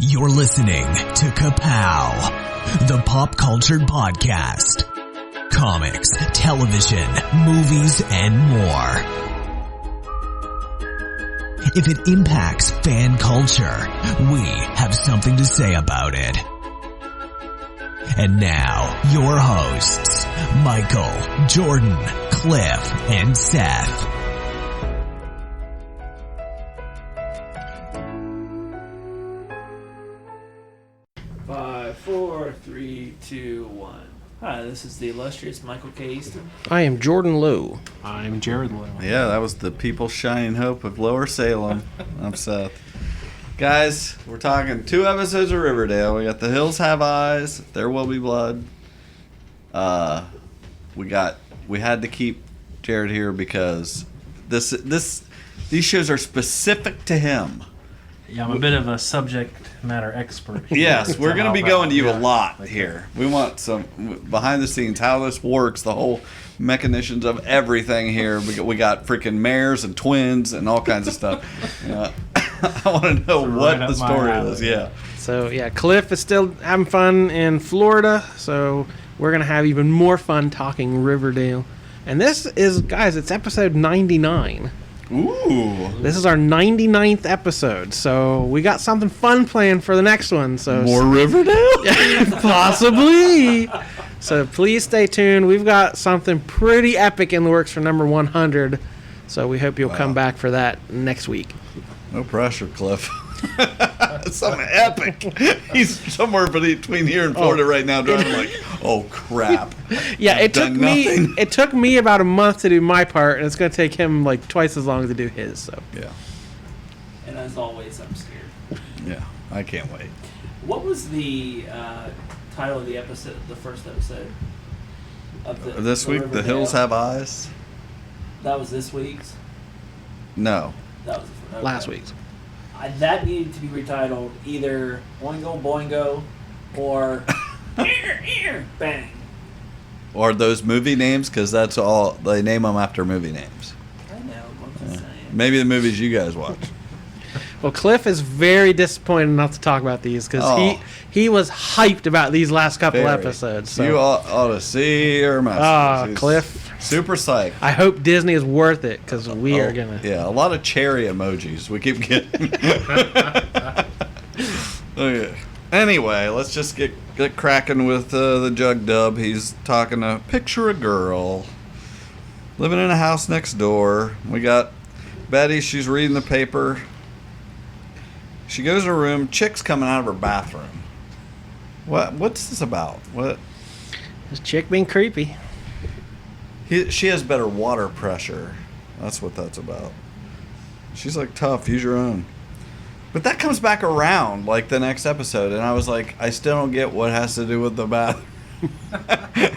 You're listening to Ka-Pow, the pop culture podcast. Comics, television, movies, and more. If it impacts fan culture, we have something to say about it. And now, your hosts, Michael, Jordan, Cliff, and Seth. Five, four, three, two, one. Hi, this is the illustrious Michael K. Easton. I am Jordan Lowe. I'm Jared Lowe. Yeah, that was the people's shining hope of Lower Salem. I'm Seth. Guys, we're talking 2 episodes of Riverdale. We got The Hills Have Eyes, There Will Be Blood. We had to keep Jared here because these shows are specific to him. Yeah, I'm a bit of a subject matter expert here. Yes, we're going to be going to you a lot Okay. here. We want some behind the scenes, how this works, the whole mechanisms of everything here. We got freaking mayors and twins and all kinds of stuff. I want to know what the story is. Yeah. So, yeah, Cliff is still having fun in Florida, so we're going to have even more fun talking Riverdale. And this is, guys, it's episode 99. Ooh. This is our 99th episode, so we got something fun planned for the next one. So More Riverdale? Possibly. So please stay tuned. We've got something pretty epic in the works for number 100, so we hope you'll come back for that next week. No pressure, Cliff. Something epic. He's somewhere between here and Florida right now driving like, oh crap. Yeah, I've done nothing. it took me about a month to do my part, and it's going to take him like twice as long to do his. So Yeah. And as always, I'm scared. Yeah. I can't wait. What was the title of the episode, the first episode? Of This week, The Riverdale? Hills Have Eyes? That was this week's? No. That was okay. last week's. That needed to be retitled either Boingo Boingo or Bang. Or those movie names, because that's all, they name them after movie names. I know, I'm just saying. Maybe the movies you guys watch. Well, Cliff is very disappointed not to talk about these because Oh. he was hyped about these last couple Very. episodes. So. You ought to see her messages. He's Cliff. Super psyched. I hope Disney is worth it because we are Oh, gonna. Yeah, a lot of cherry emojis we keep getting. Okay. Anyway, let's just get cracking with the Jug Dub. He's talking to Picture a Girl. Living in a house next door. We got Betty, she's reading the paper. She goes in her room, chick's coming out of her bathroom. What's this about? What? This chick being creepy. She has better water pressure. That's what that's about. She's like, tough, use your own. But that comes back around like the next episode, and I was like, I still don't get what has to do with the bath.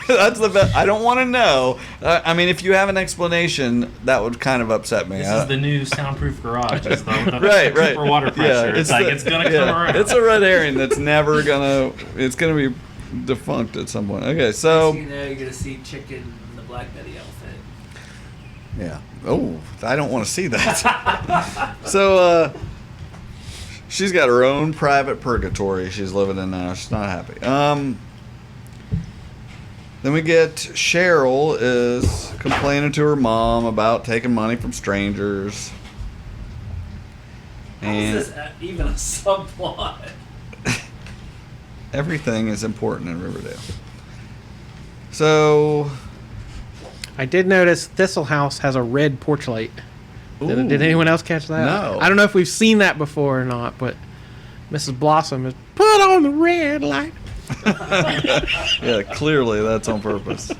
That's the best. I don't want to know. I mean, if you have an explanation, that would kind of upset me. This is the new soundproof garage. Is the Right. super water pressure. Yeah, it's gonna come around. It's a red herring that's never gonna. It's gonna be defunct at some point. Okay, so You know, you're going to see chicken in the Black Betty outfit. yeah. Oh, I don't want to see that. So she's got her own private purgatory she's living in now. She's not happy. Then we get Cheryl is complaining to her mom about taking money from strangers. How is this even a subplot? Everything is important in Riverdale. So I did notice Thistle House has a red porch light. Did Ooh. anyone else catch that? No. I don't know if we've seen that before or not, but Mrs. Blossom has put on the red light. yeah, clearly that's on purpose.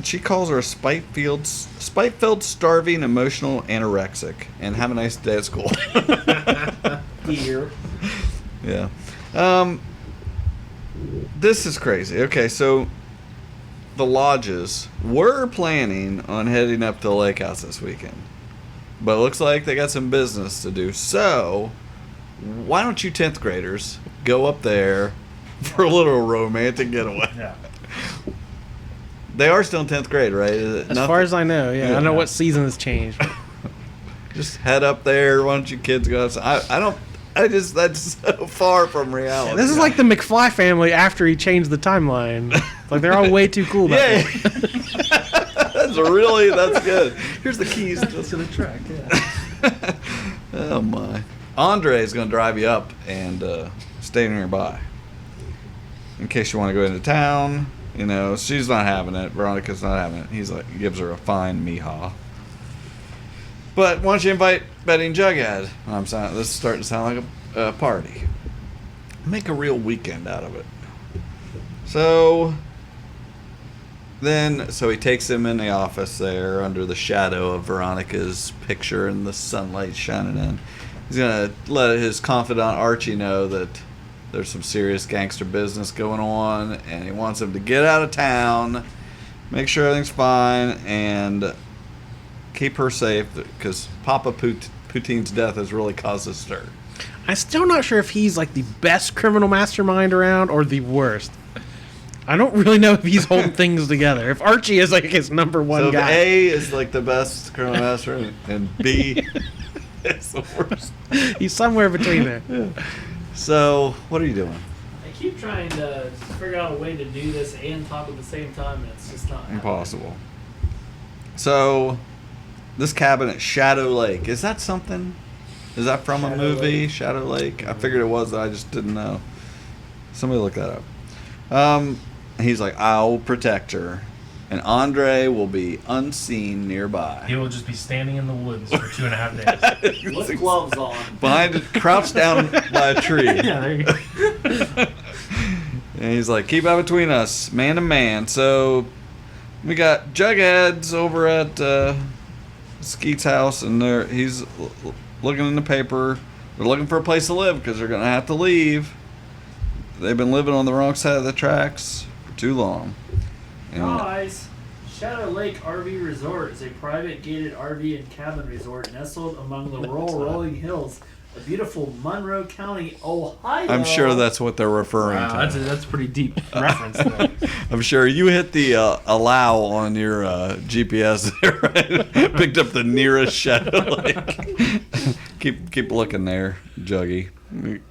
She calls her a spite-filled, starving, emotional anorexic, and have a nice day at school. Here. Yeah. This is crazy. Okay, so the lodges were planning on heading up to the lake house this weekend, but it looks like they got some business to do. So why don't you 10th graders go up there for a little romantic getaway? Yeah. They are still in 10th grade, right? Is it As far as I know, yeah. I don't know Yeah. what season has changed. But Just head up there. Why don't you kids go outside? That's so far from reality. This is like the McFly family after he changed the timeline. Like they're all way too cool about it. That's good. Here's the keys to the track. Yeah. Oh my. Andre is going to drive you up and stay nearby. In case you want to go into town. You know, she's not having it. Veronica's not having it. He gives her a fine meehaw. But why don't you invite Betty and Jughead? This is starting to sound like a party. Make a real weekend out of it. So he takes them in the office there under the shadow of Veronica's picture and the sunlight shining in. He's going to let his confidant Archie know that there's some serious gangster business going on, and he wants him to get out of town, make sure everything's fine, and keep her safe, because Papa Poutine's death has really caused a stir. I'm still not sure if he's like the best criminal mastermind around or the worst. I don't really know if he's holding things together. If Archie is like his number one guy. So A is like the best criminal mastermind, and B is the worst. He's somewhere between there. Yeah. So, what are you doing? I keep trying to figure out a way to do this and talk at the same time, and it's just not impossible. So, this cabin at Shadow Lake, is that something? Is that from a movie? Lake. Shadow Lake? I figured it was, I just didn't know. Somebody look that up. He's like, I'll protect her. And Andre will be unseen nearby. He will just be standing in the woods for 2.5 days. With gloves on. Crouched down by a tree. Yeah, there you go. And he's like, keep out between us, man to man. So we got Jughead's over at Skeet's house, and he's looking in the paper. They're looking for a place to live because they're going to have to leave. They've been living on the wrong side of the tracks for too long. Guys, Shadow Lake RV Resort is a private gated RV and cabin resort nestled among the rural rolling hills of beautiful Monroe County, Ohio. I'm sure that's what they're referring to. That's a pretty deep reference there. I'm sure you hit the allow on your GPS there, right? Picked up the nearest Shadow Lake. keep looking there, Juggy.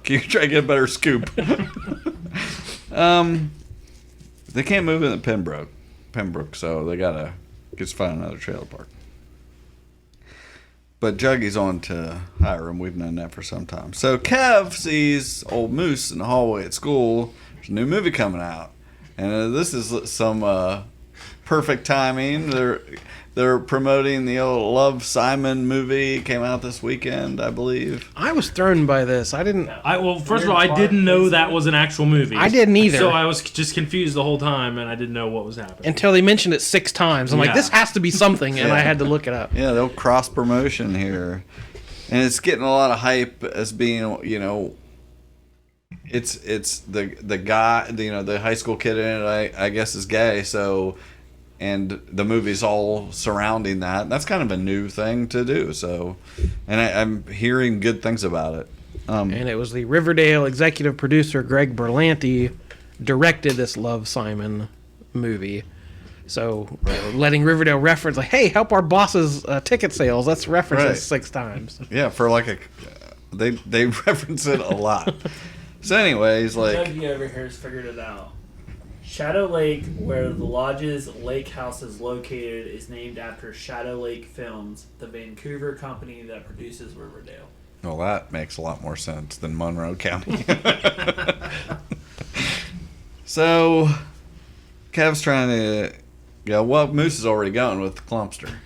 Keep trying to get a better scoop. They can't move into Pembroke, so they gotta just find another trailer park. But Juggy's on to Hiram. We've known that for some time. So Kev sees old Moose in the hallway at school. There's a new movie coming out, and this is some perfect timing. They're promoting the old Love, Simon movie. It came out this weekend, I believe. I was thrown by this. Well, first of all, I didn't know that was an actual movie. I didn't either. So I was just confused the whole time, and I didn't know what was happening. Until they mentioned it 6 times. I'm like, this has to be something, and I had to look it up. Yeah, they'll cross promotion here. And it's getting a lot of hype as being, you know, it's the guy, you know, the high school kid in it, I guess is gay, so... And the movie's all surrounding that. That's kind of a new thing to do. So, and I'm hearing good things about it. And it was the Riverdale executive producer Greg Berlanti directed this Love, Simon movie. So letting Riverdale reference like, hey, help our boss's ticket sales. Let's reference it 6 times. Yeah, for like they reference it a lot. So anyways, like Dougie over here has figured it out. Shadow Lake, where the lodge's lake house is located, is named after Shadow Lake Films, the Vancouver company that produces Riverdale. Well, that makes a lot more sense than Monroe County. So, Kev's trying to... Yeah, well, Moose is already going with Clumpster.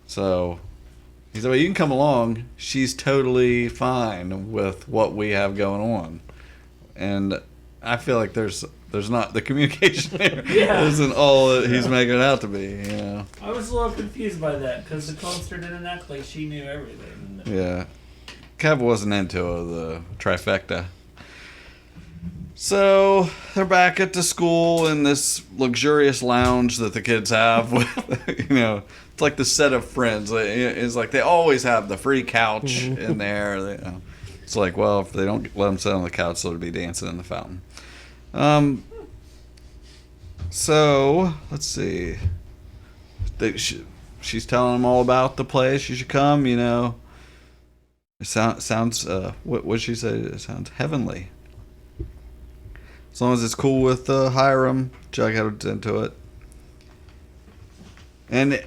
So, he said, well, you can come along. She's totally fine with what we have going on. And I feel like there's not the communication there isn't all that he's making it out to be, you know. I was a little confused by that because the Clumpster didn't act like she knew everything. Yeah. Kev wasn't into the trifecta. So they're back at the school in this luxurious lounge that the kids have with, you know, it's like the set of Friends. It's like they always have the free couch in there. You know. It's like, well, if they don't let them sit on the couch, they'll be dancing in the fountain. So let's see. she's telling him all about the place. You should come. It sounds. What she say? It sounds heavenly. As long as it's cool with Hiram, Jughead's into it. And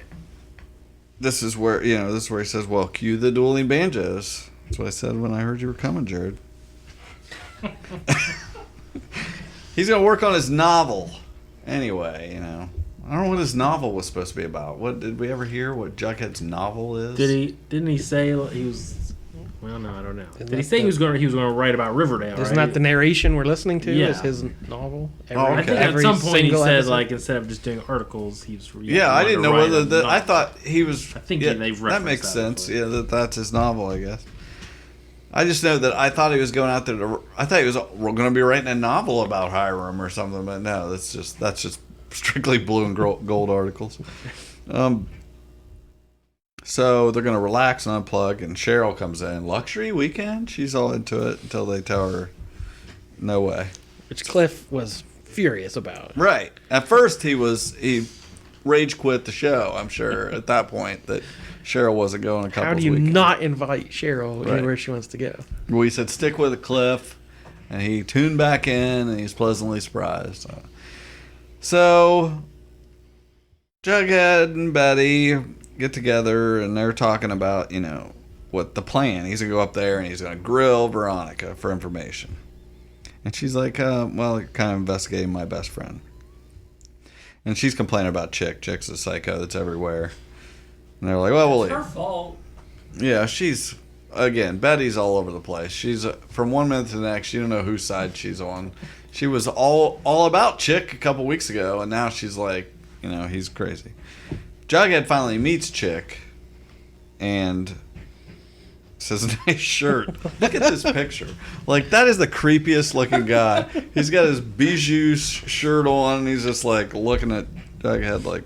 this is where he says, "Well, cue the dueling banjos." That's what I said when I heard you were coming, Jared. He's gonna work on his novel. Anyway, I don't know what his novel was supposed to be about. What did we ever hear? What Jughead's novel is? Didn't he say he was? Well, no, I don't know. Did he say he was going to write about Riverdale? Isn't right? that the narration we're listening to? Yeah. Is his novel? I think at some point he said episode? instead of just doing articles, he was. I didn't know whether I thought he was. I think they've referenced that makes sense. Before. Yeah, that's his novel, I guess. I just know that I thought he was going out there I thought he was going to be writing a novel about Hiram or something, but no, that's just strictly blue and gold articles. So they're going to relax and unplug, and Cheryl comes in. Luxury weekend? She's all into it until they tell her, no way. Which Cliff was furious about. Right. At first, he rage quit the show, I'm sure, at that point, that Cheryl wasn't going a couple How do you weekend. not invite Cheryl anywhere she wants to go? We said stick with Cliff, and he tuned back in, and he's pleasantly surprised. So Jughead and Betty get together, and they're talking about, what the plan. He's going to go up there, and he's going to grill Veronica for information. And she's like, kind of investigating my best friend. And she's complaining about Chick. Chick's a psycho that's everywhere. And they're like, well, we'll leave. It's her fault. Yeah, Betty's all over the place. She's, from one minute to the next, you don't know whose side she's on. She was all about Chick a couple weeks ago, and now she's like, he's crazy. Jughead finally meets Chick and says, nice shirt. Look at this picture. Like, that is the creepiest looking guy. He's got his bijou shirt on, and he's just like looking at Jughead like.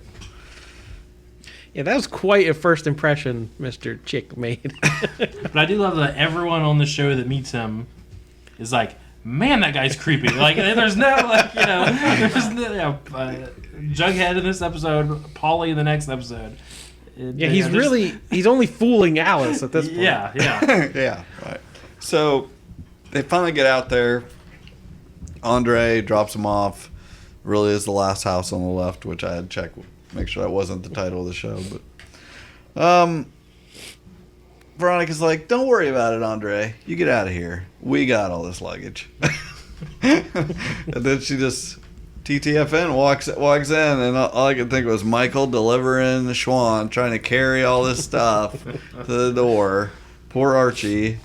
Yeah, that was quite a first impression Mr. Chick made. But I do love that everyone on the show that meets him is like, man, that guy's creepy. Like, there's no, Jughead in this episode, Polly in the next episode. Yeah, he's only fooling Alice at this point. Yeah. Yeah, right. So they finally get out there. Andre drops him off. Really is the last house on the left, which I had to check, make sure that wasn't the title of the show. But Veronica's like, don't worry about it, Andre. You get out of here. We got all this luggage. And then she just TTFN walks in, and all I could think was Michael delivering the Schwan, trying to carry all this stuff to the door. Poor Archie.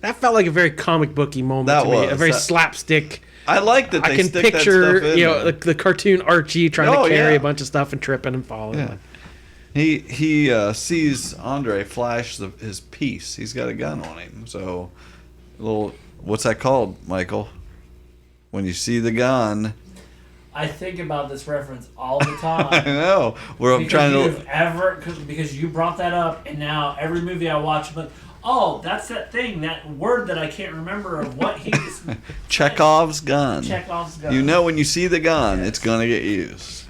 That felt like a very comic booky moment That to me. was. A very slapstick. I like that they I can stick picture, that stuff in there. the cartoon Archie trying to carry yeah. a bunch of stuff and tripping and falling. Yeah. He sees Andre flash his piece. He's got a gun on him. So, what's that called, Michael? When you see the gun. I think about this reference all the time. I know. Where I'm trying to. Because you brought that up, and now every movie I watch, I'm like, oh, that's that thing, that word that I can't remember of what he's. Chekhov's gun. Chekhov's gun. You know when you see the gun, it's going to get used.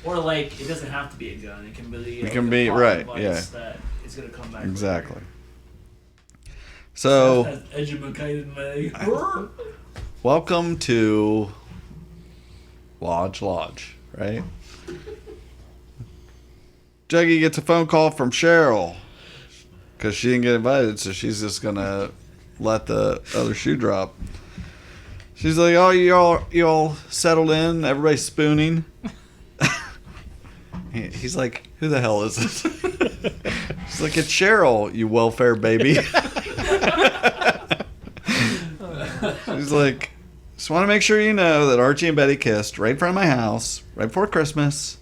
Or like, it doesn't have to be a gun. It can be. It can be, right, yeah. That is going to come back. Exactly. Later. So, That's educated me. welcome to Lodge, right? Juggy gets a phone call from Cheryl because she didn't get invited, so she's just going to let the other shoe drop. She's like, oh, you all settled in? Everybody's spooning? He's like, who the hell is this? She's like, it's Cheryl, you welfare baby. She's like, just want to make sure you know that Archie and Betty kissed right in front of my house, right before Christmas,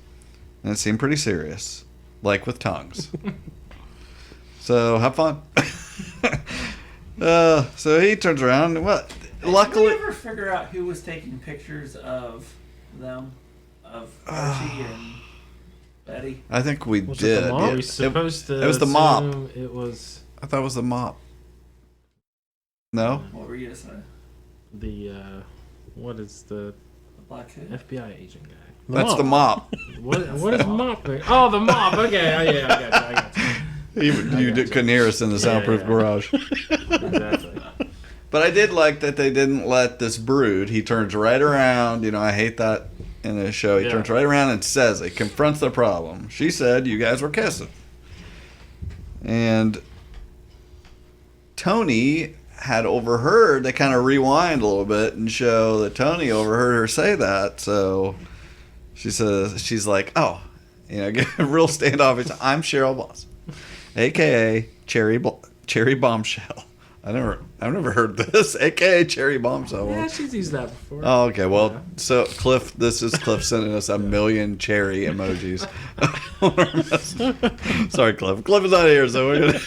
and it seemed pretty serious, like with tongues. So, have fun. So he turns around. Well, luckily... Did we ever figure out who was taking pictures of them? Of Archie and Betty? I think we Was it did. the mom? Are we supposed to it was the mop. assume it was I thought it was the mop. No? What were you going to say? the what is the The black kid? FBI agent guy? That's the mop. What is mop? Oh, the mop. Okay, I got you. You couldn't hear us in the soundproof garage. Exactly. But I did like that they didn't let this brood. He turns right around. You know, I hate that in a show. He turns right around and says it, confronts the problem. She said, you guys were kissing. And Tony had overheard. They kind of rewind a little bit and show that Tony overheard her say that. So she says, she's like, oh, you know, get real standoffish. I'm Cheryl Boss, a.k.a. Cherry Bombshell. I've never heard this. AKA Cherry Bombshell. Yeah, she's used that before. Oh, okay. Well, so Cliff, this is Cliff sending us a million cherry emojis. Sorry, Cliff. Cliff is not here, so we're gonna.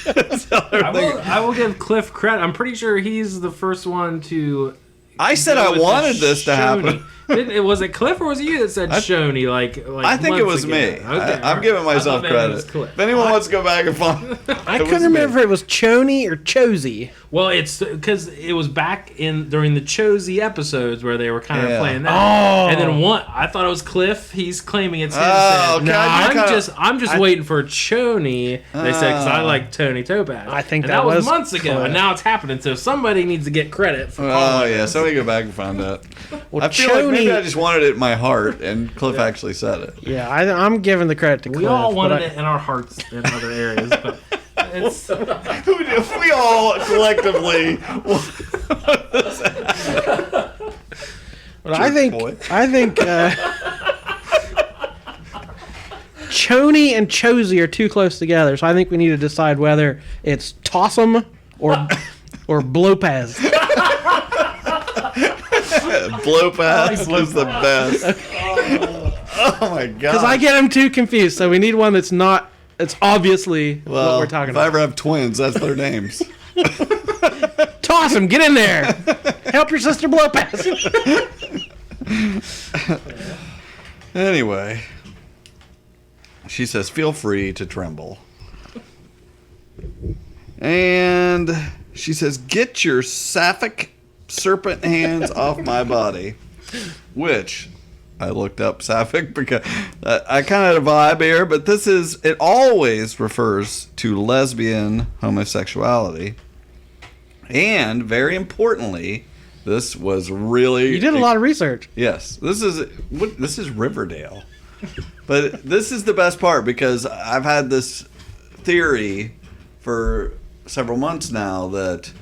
I will give Cliff credit. I'm pretty sure he's the first one to. I said I wanted this to happen. Was it Cliff or was it you that said Shoney? I think it was me. Okay, I'm giving myself credit. If anyone wants to go back and find, I couldn't remember if it was Choney or Chosy. Well, it's because it was back during the Chosy episodes where they were kind of playing that. Oh, and then I thought it was Cliff. He's claiming it's his. Okay, I'm just waiting for Choney. They said because I like Tony Topaz. I think and that was was months ago, Cliff. and now it's happening. So somebody needs to get credit for. Oh yeah, somebody go back and find that. Well, I feel like maybe I just wanted it in my heart, and Cliff actually said it. Yeah, I'm giving the credit to Cliff. We all wanted it in our hearts in other areas, but it's. We all collectively. But I think Choney and Chosy are too close together, so I think we need to decide whether it's Toss'em or Blowpaz. Blowpaz is the best. Oh my god! Because I get them too confused, so we need one that's not. It's obviously what we're talking if I about. ever have twins, that's their names. Toss him! Get in there! Help your sister Blowpaz. Anyway, she says, "Feel free to tremble," and she says, "Get your sapphic serpent hands off my body," which I looked up sapphic because I kind of had a vibe here, but it always refers to lesbian homosexuality. And very importantly, this was really... You did a lot of research. Yes. This is Riverdale. But this is the best part because I've had this theory for several months now that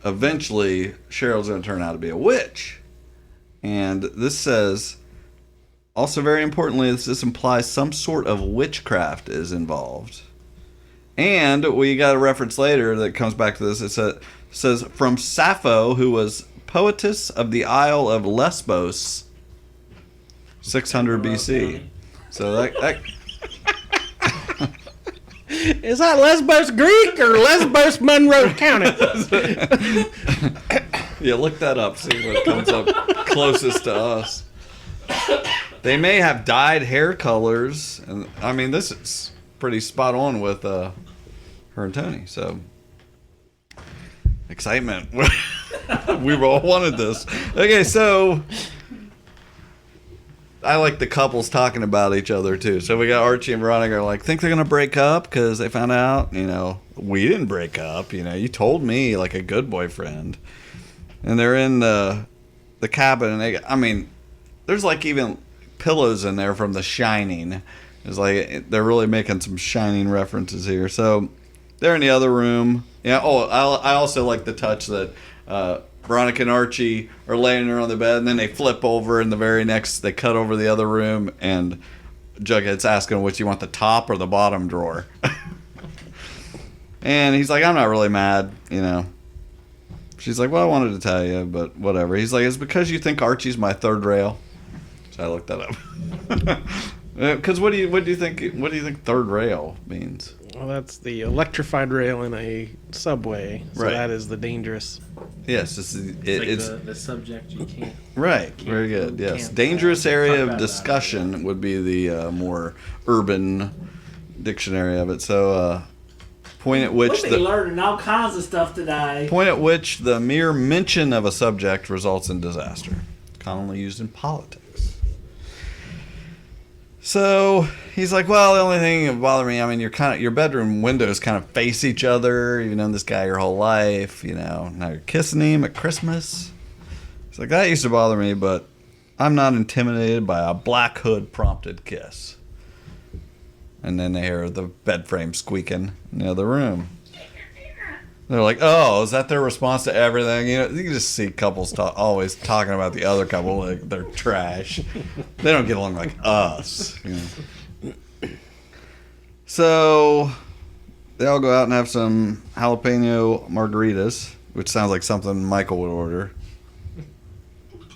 eventually Cheryl's going to turn out to be a witch. And this says, also very importantly, this implies some sort of witchcraft is involved. And we got a reference later that comes back to this. It says, from Sappho, who was poetess of the Isle of Lesbos, 600 BC. So that Is that Lesbos Greek or Lesbos Monroe County? Yeah, look that up. See what comes up closest to us. They may have dyed hair colors, and I mean this is pretty spot on with her and Tony. So excitement. We've all wanted this. Okay, so I like the couples talking about each other too. So we got Archie and Veronica are like, think they're gonna break up because they found out, we didn't break up. You told me like a good boyfriend. And they're in the cabin, and there's like even pillows in there from The Shining. It's like they're really making some Shining references here. So they're in the other room. Yeah. Oh, I also like the touch that Veronica and Archie are laying there on the bed, and then they flip over, and they cut over the other room, and Jughead's asking which you want, the top or the bottom drawer. And he's like, I'm not really mad, She's like, well, I wanted to tell you, but whatever. He's like, it's because you think Archie's my third rail. So I looked that up. Because what do you think third rail means? Well, that's the electrified rail in a subway. So Right. that is the dangerous. Yes, it's the subject you can't. right. Very good. Yes, can't, dangerous talk area about of that. discussion would be the more urban dictionary of it. So point at which We'll be learning all kinds of stuff today. the mere mention of a subject results in disaster. Commonly used in politics. So he's like, well, the only thing that bothered me, I mean, your bedroom windows kind of face each other. You've known this guy your whole life, now you're kissing him at Christmas. He's like, that used to bother me, but I'm not intimidated by a Black Hood prompted kiss. And then they hear the bed frame squeaking in the other room. They're like, oh, is that their response to everything? You can just see couples always talking about the other couple like they're trash. They don't get along like us. So they all go out and have some jalapeno margaritas, which sounds like something Michael would order.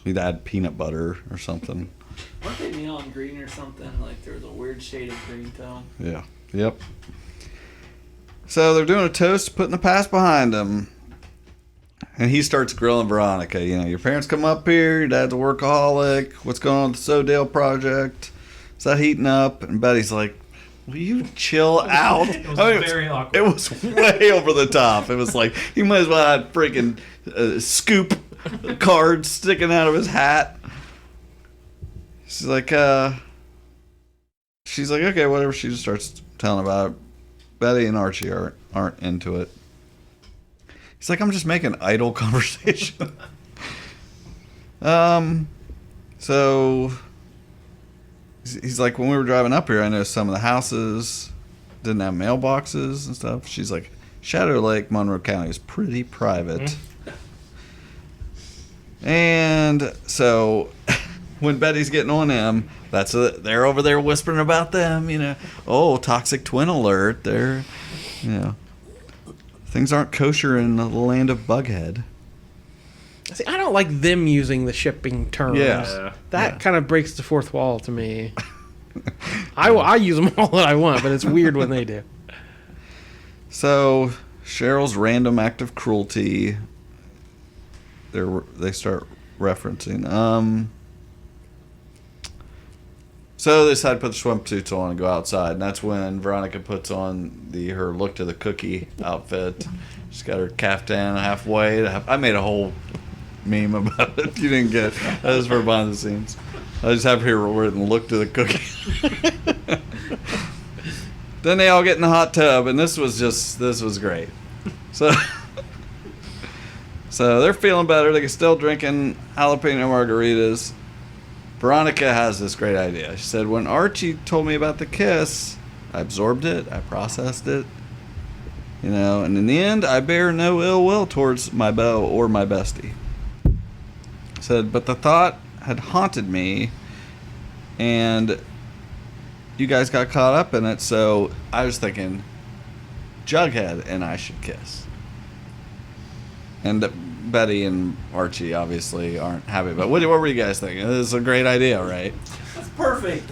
He'd add peanut butter or something. Weren't they neon green or something? Like there was a weird shade of green tone. Yeah. Yep. So they're doing a toast, putting the past behind them. And he starts grilling Veronica. Your parents come up here, your dad's a workaholic. What's going on with the Sodale project? Is that heating up? And Betty's like, will you chill out? It was very awkward. It was way over the top. It was like, he might as well have freaking scoop card sticking out of his hat. She's like, okay, whatever. She just starts telling about it. Betty and Archie aren't into it. He's like, I'm just making idle conversation. So he's like, when we were driving up here, I noticed some of the houses didn't have mailboxes and stuff. She's like, Shadow Lake, Monroe County is pretty private. And so when Betty's getting on him, they're over there whispering about them, Oh, toxic twin alert. They're, things aren't kosher in the land of Bughead. See, I don't like them using the shipping terms. Yeah. That kind of breaks the fourth wall to me. I use them all that I want, but it's weird when they do. So Cheryl's random act of cruelty, they start referencing. So they decide to put the swimsuits on and go outside, and that's when Veronica puts on her look to the cookie outfit. She's got her caftan halfway. I made a whole meme about it. You didn't get it. That was for behind the scenes. I just have her wearing look to the cookie. Then they all get in the hot tub, and this was great. So they're feeling better. They're still drinking jalapeno margaritas. Veronica has this great idea. She said, when Archie told me about the kiss, I absorbed it, I processed it, and in the end, I bear no ill will towards my beau or my bestie. Said, but the thought had haunted me, and you guys got caught up in it, so I was thinking, Jughead and I should kiss. And Betty and Archie obviously aren't happy, but what were you guys thinking? This is a great idea, right? That's perfect.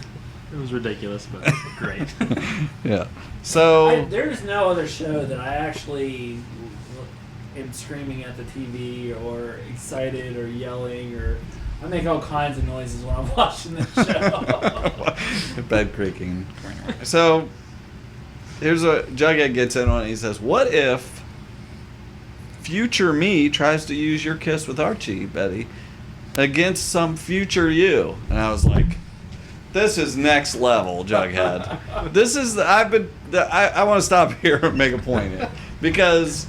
It was ridiculous, but great. Yeah. So there's no other show that I actually am screaming at the TV or excited or yelling or I make all kinds of noises when I'm watching this show. Bed creaking. So here's what Jughead gets in on it. He says, what if future me tries to use your kiss with Archie, Betty, against some future you? And I was like, this is next level, Jughead. This is I want to stop here and make a point here. Because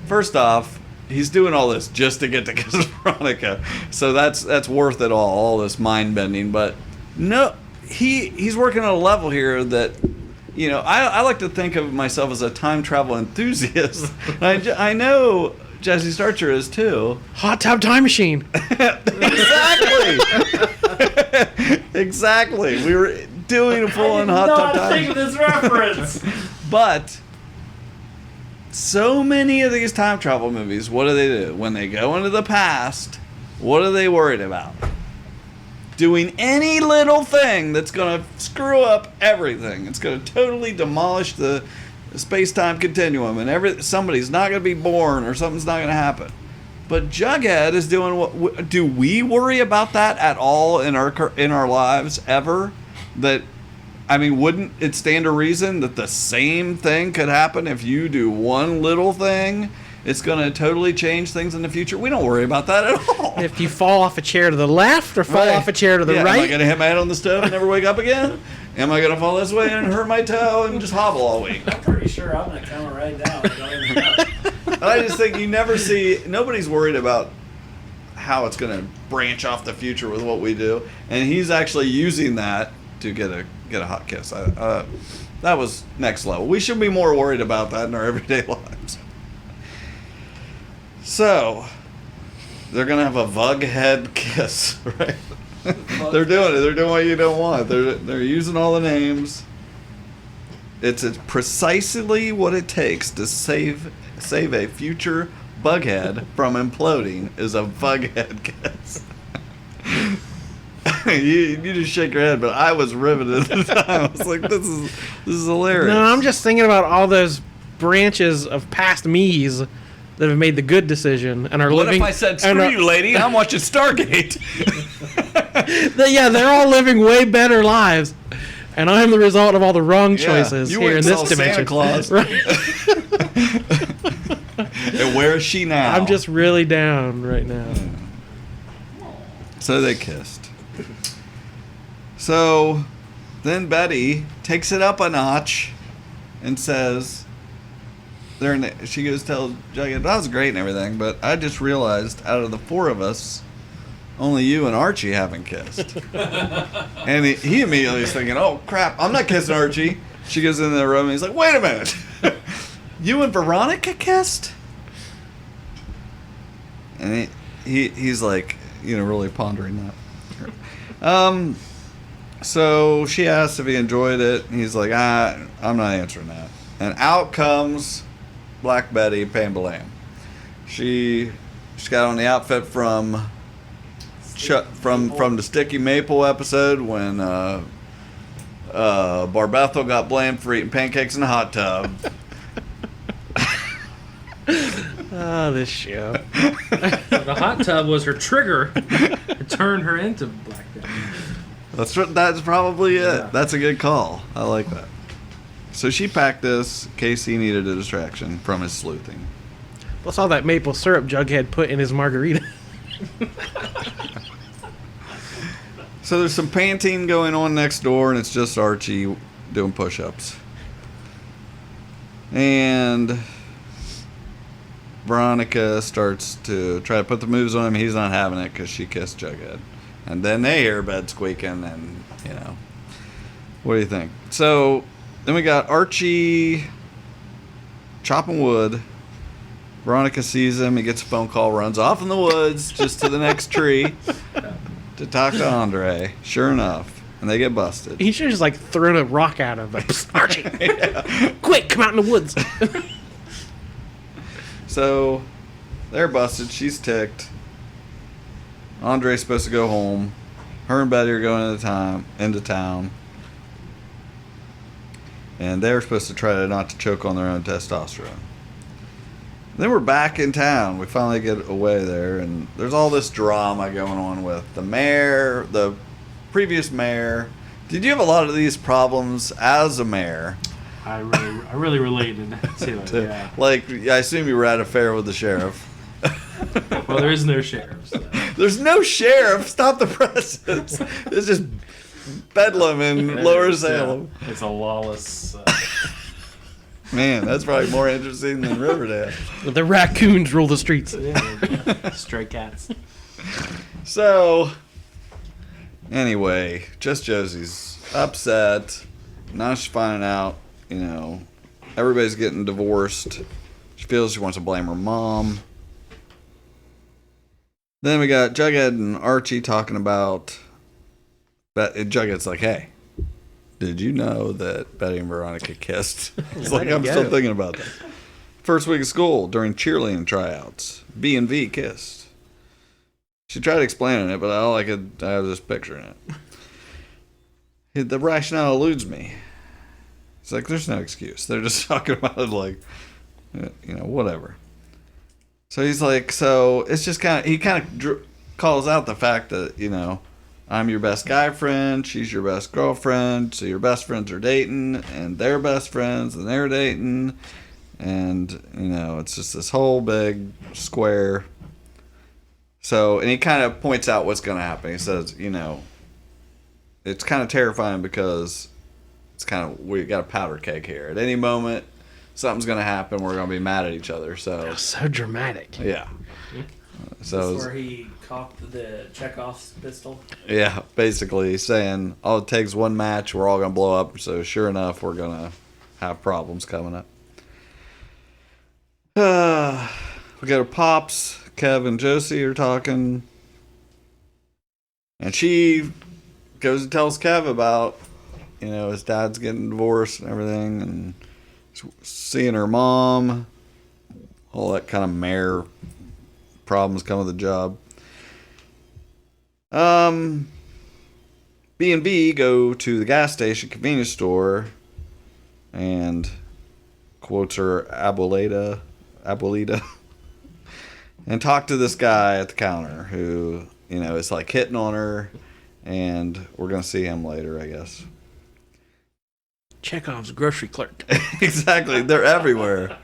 first off, he's doing all this just to get to kiss Veronica. So that's worth it all this mind bending. But no, he's working on a level here that I like to think of myself as a time travel enthusiast. I know Jesse Starcher is too. Hot tub time machine. Exactly. Exactly. We were doing a full-on hot tub time. I did not think of this reference. But so many of these time travel movies, what do? When they go into the past, what are they worried about? Doing any little thing that's going to screw up everything. It's going to totally demolish the space-time continuum, and somebody's not going to be born or something's not going to happen. But Jughead is doing what? Do we worry about that at all in our lives ever? Wouldn't it stand to reason that the same thing could happen if you do one little thing? It's going to totally change things in the future. We don't worry about that at all. If you fall off a chair to the left or fall off a chair to the right. Am I going to hit my head on the stove and never wake up again? Am I gonna fall this way and hurt my toe and just hobble all week? I'm pretty sure I'm gonna count it right down. I don't even know. I just think you never see. Nobody's worried about how it's gonna branch off the future with what we do, and he's actually using that to get a hot kiss. That was next level. We should be more worried about that in our everyday lives. So, they're gonna have a vughead kiss, right? They're doing it. They're doing what you don't want. They're using all the names. It's precisely what it takes to save a future bughead from imploding is a vughead kiss. you just shake your head, but I was riveted at the time. I was like, this is hilarious. No, I'm just thinking about all those branches of past me's that have made the good decision and are What living. if I said, screw you, lady, I'm watching Stargate? Yeah, they're all living way better lives, and I'm the result of all the wrong choices you here went in and this saw dimension. Santa Claus. Right. And where is she now? I'm just really down right now. So they kissed. So then Betty takes it up a notch and says, she goes tell Jughead, that was great and everything, but I just realized out of the four of us, only you and Archie haven't kissed. And he immediately is thinking, oh crap, I'm not kissing Archie. She goes in the room and he's like, wait a minute. You and Veronica kissed? And he's like, really pondering that. So she asked if he enjoyed it. And he's like, I'm not answering that. And out comes Black Betty Pambalam. She got on the outfit from the Sticky Maple episode when Barbethel got blamed for eating pancakes in a hot tub. Oh, this show. The hot tub was her trigger to turn her into Black Betty. That's probably it. Yeah. That's a good call. I like that. So she packed this in case he needed a distraction from his sleuthing. Plus all that maple syrup Jughead put in his margarita. So there's some panting going on next door, and it's just Archie doing push-ups. And Veronica starts to try to put the moves on him. He's not having it because she kissed Jughead. And then they hear bed squeaking, and, what do you think? So then we got Archie chopping wood. Veronica sees him. He gets a phone call, runs off in the woods just to the next tree to talk to Andre. Sure enough. And they get busted. He should have just thrown a rock at him. Like, "Psst, Archie, quick, come out in the woods." So they're busted. She's ticked. Andre's supposed to go home. Her and Betty are going into town. And they're supposed to try not to choke on their own testosterone. Then we're back in town. We finally get away there, and there's all this drama going on with the mayor, the previous mayor. Did you have a lot of these problems as a mayor? I really related to it. Yeah. Like, I assume you were at a fair with the sheriff. Well, there is no sheriff. So. There's no sheriff. Stop the presses. It's just bedlam in Lower Salem. It's a lawless. Man, that's probably more interesting than Riverdale. The raccoons rule the streets. Stray cats. So, anyway, Just Josie's upset. Now she's finding out, everybody's getting divorced. She feels she wants to blame her mom. Then we got Jughead and Archie talking about... Jughead's like, hey, did you know that Betty and Veronica kissed? It's like, I'm still thinking about that. First week of school, during cheerleading tryouts, B&V kissed. She tried explaining it, but I was just picturing it. The rationale eludes me. It's like, there's no excuse. They're just talking about it whatever. So he's like, it's just he calls out the fact that, I'm your best guy friend, she's your best girlfriend, so your best friends are dating, and they're best friends, and they're dating, and, it's just this whole big square. So, and he kind of points out what's going to happen. He says, it's kind of terrifying because it's kind of, we got a powder keg here. At any moment, something's going to happen. We're going to be mad at each other. So dramatic. yeah. So where he cocked the Chekhov's pistol. Yeah, basically saying, oh, it takes one match, we're all going to blow up. So sure enough, we're going to have problems coming up. We go to Pops. Kev and Josie are talking. And she goes and tells Kev about, his dad's getting divorced and everything. And seeing her mom. All that kind of mayor problems come with the job. B&B go to the gas station convenience store and quotes her abuelita and talk to this guy at the counter who, is like hitting on her, and we're going to see him later, I guess. Chekhov's grocery clerk. Exactly. They're everywhere.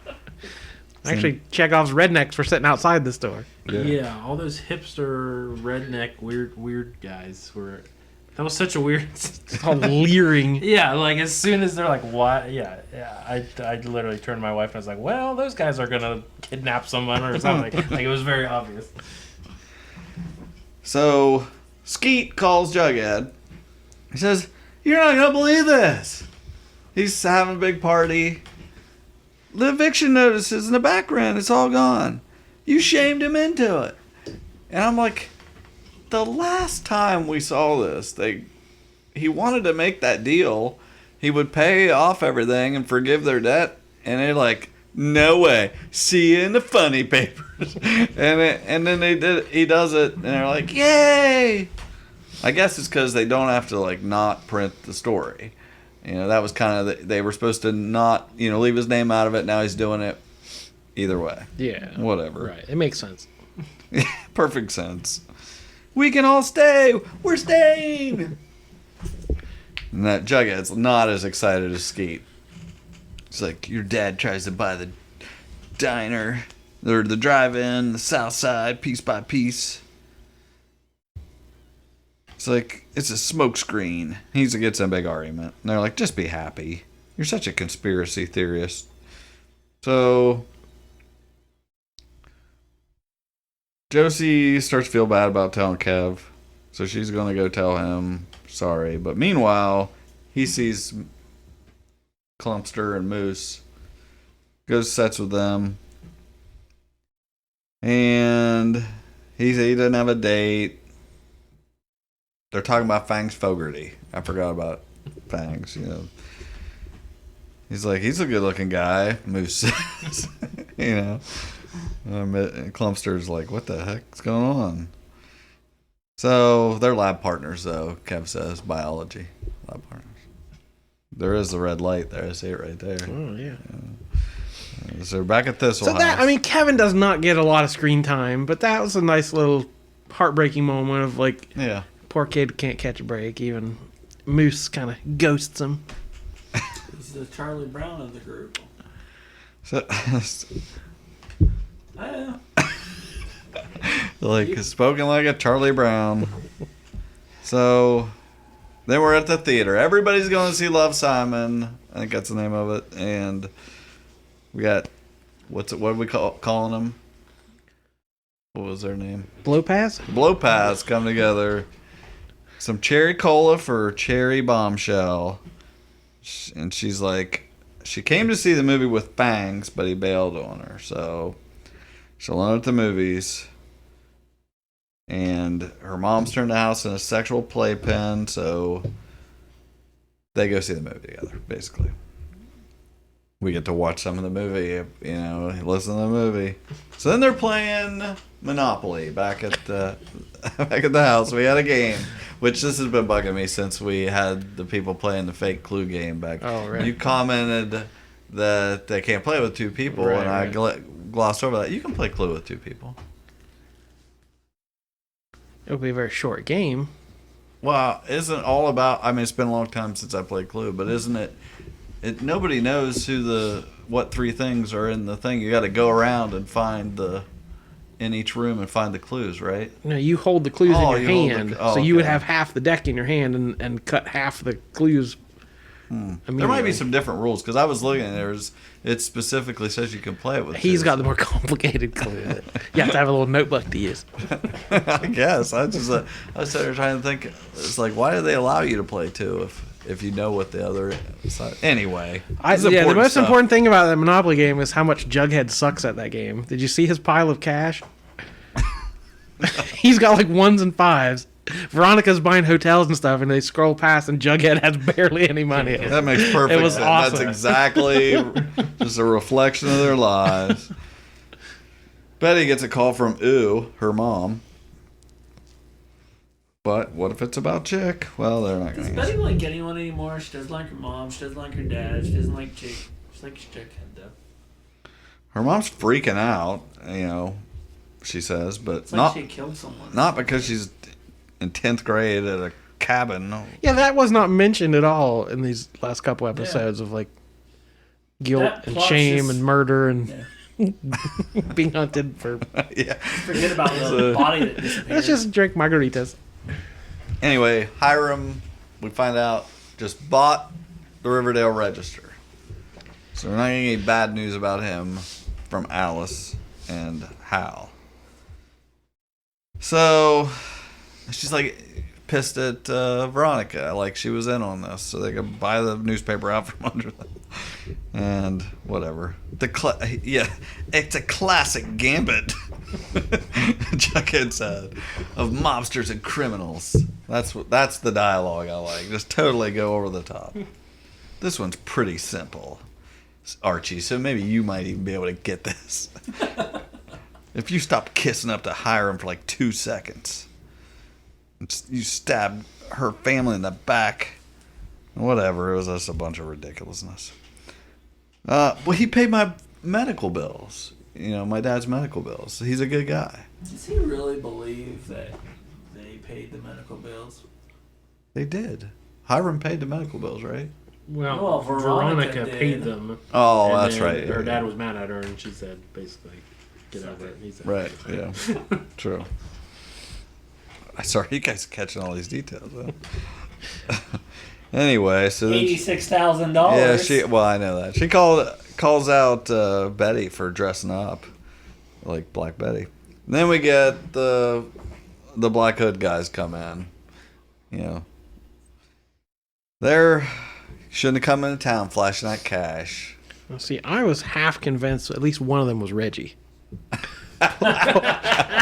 Actually, Chekhov's rednecks were sitting outside the store. Yeah, all those hipster, redneck, weird guys were... That was such a weird... All leering. Yeah, like as soon as they're like, "What?" Yeah. I literally turned to my wife and I was like, "Well, those guys are gonna kidnap someone or something." Like it was very obvious. So Skeet calls Jughead. He says, "You're not gonna believe this. He's having a big party. The eviction notice is in the background. It's all gone. You shamed him into it." And I'm like, the last time we saw this, he wanted to make that deal. He would pay off everything and forgive their debt. And they're like, no way. See you in the funny papers. and then he does it, and they're like, yay! I guess it's because they don't have to not print the story. That was kind of they were supposed to not leave his name out of it. Now he's doing it either way. Yeah. Whatever. Right. It makes sense. Perfect sense. We can all stay. We're staying. And that Jughead's not as excited as Skeet. It's like, your dad tries to buy the diner, or the drive-in, the south side, piece by piece. It's like, it's a smokescreen. He gets in a big argument. And they're like, just be happy. You're such a conspiracy theorist. So Josie starts to feel bad about telling Kev. So she's going to go tell him sorry. But meanwhile, he sees Clumpster and Moose. Goes sets with them. And he doesn't have a date. They're talking about Fangs Fogarty. I forgot about Fangs, He's like, he's a good looking guy, Moose says. And Clumpster's like, what the heck's going on? So they're lab partners, though, Kev says. Biology. Lab partners. There is the red light there. I see it right there. Oh, yeah. So we're back at Thistle House. Kevin does not get a lot of screen time, but that was a nice little heartbreaking moment of yeah. Poor kid can't catch a break. Even Moose kind of ghosts him. He's the Charlie Brown of the group. So, I know. Spoken like a Charlie Brown. So then we're at the theater. Everybody's going to see Love, Simon. I think that's the name of it. And we got, what are we calling them? What was their name? Blowpass? Blowpass come together. Some cherry cola for Cherry Bombshell. And she's like, she came to see the movie with Fangs, but he bailed on her. So she's alone at the movies. And her mom's turned the house into a sexual playpen, so they go see the movie together, basically. We get to watch some of the movie, listen to the movie. So then they're playing Monopoly back at the house. We had a game, which this has been bugging me since we had the people playing the fake Clue game back. Oh, right. You commented that they can't play with two people, right, and I right. glossed over that. You can play Clue with two people. It'll be a very short game. Well, isn't all about? It's been a long time since I played Clue, but isn't it? Nobody knows what three things are in the thing. You got to go around and find in each room and find the clues, right? No, you hold the clues in your you hold hand, so you would okay. have half the deck in your hand and cut half the clues There might be some different rules because I was looking and it specifically says you can play it with. He's kids. got the more complicated clue. You have to have a little notebook to use. I guess I was sitting there trying to think. It's like, why do they allow you to play two if you know what the other side? Anyway, the most important thing about that Monopoly game is how much Jughead sucks at that game. Did you see his pile of cash? He's got like 1s and 5s. Veronica's buying hotels and stuff, and they scroll past, and Jughead has barely any money. That makes perfect It was sense. awesome. That's exactly just a reflection of their lives. Betty gets a call from her mom. But what if it's about Chick? Well, they're not going Does to Betty like anyone anymore? She doesn't like her mom. She doesn't like her dad. She doesn't like Chick. She likes Jughead though. Her mom's freaking out, she says, but It's like she killed someone. not because she's in 10th grade at a cabin. No. Yeah, that was not mentioned at all in these last couple episodes of like guilt That and plot's shame just- and murder and being hunted for. Yeah. Forget about the body that disappeared. Let's just drink margaritas. Anyway, Hiram, we find out, just bought the Riverdale Register. So we're not getting any bad news about him from Alice and Hal. So she's like pissed at Veronica, like she was in on this, so they could buy the newspaper out from under them. And whatever. It's a classic gambit, Jughead said, of mobsters and criminals. That's the dialogue I like. Just totally go over the top. This one's pretty simple, Archie, so maybe you might even be able to get this. If you stop kissing up to Hiram for like 2 seconds, you stab her family in the back, whatever, it was just a bunch of ridiculousness. Well, he paid my medical bills, my dad's medical bills. He's a good guy. Does he really believe that they paid the medical bills? They did. Hiram paid the medical bills, right? Well, Veronica paid did. them. Oh, and that's then right. Her dad was mad at her, and she said, basically, get over it. And he said, Right, yeah. True. Sorry, you guys are catching all these details, huh? Anyway, so then $86,000. yeah, I know that. She calls out Betty for dressing up like Black Betty. And then we get the Black Hood guys come in. They're shouldn't have come into town flashing that cash. Well, see, I was half convinced at least one of them was Reggie.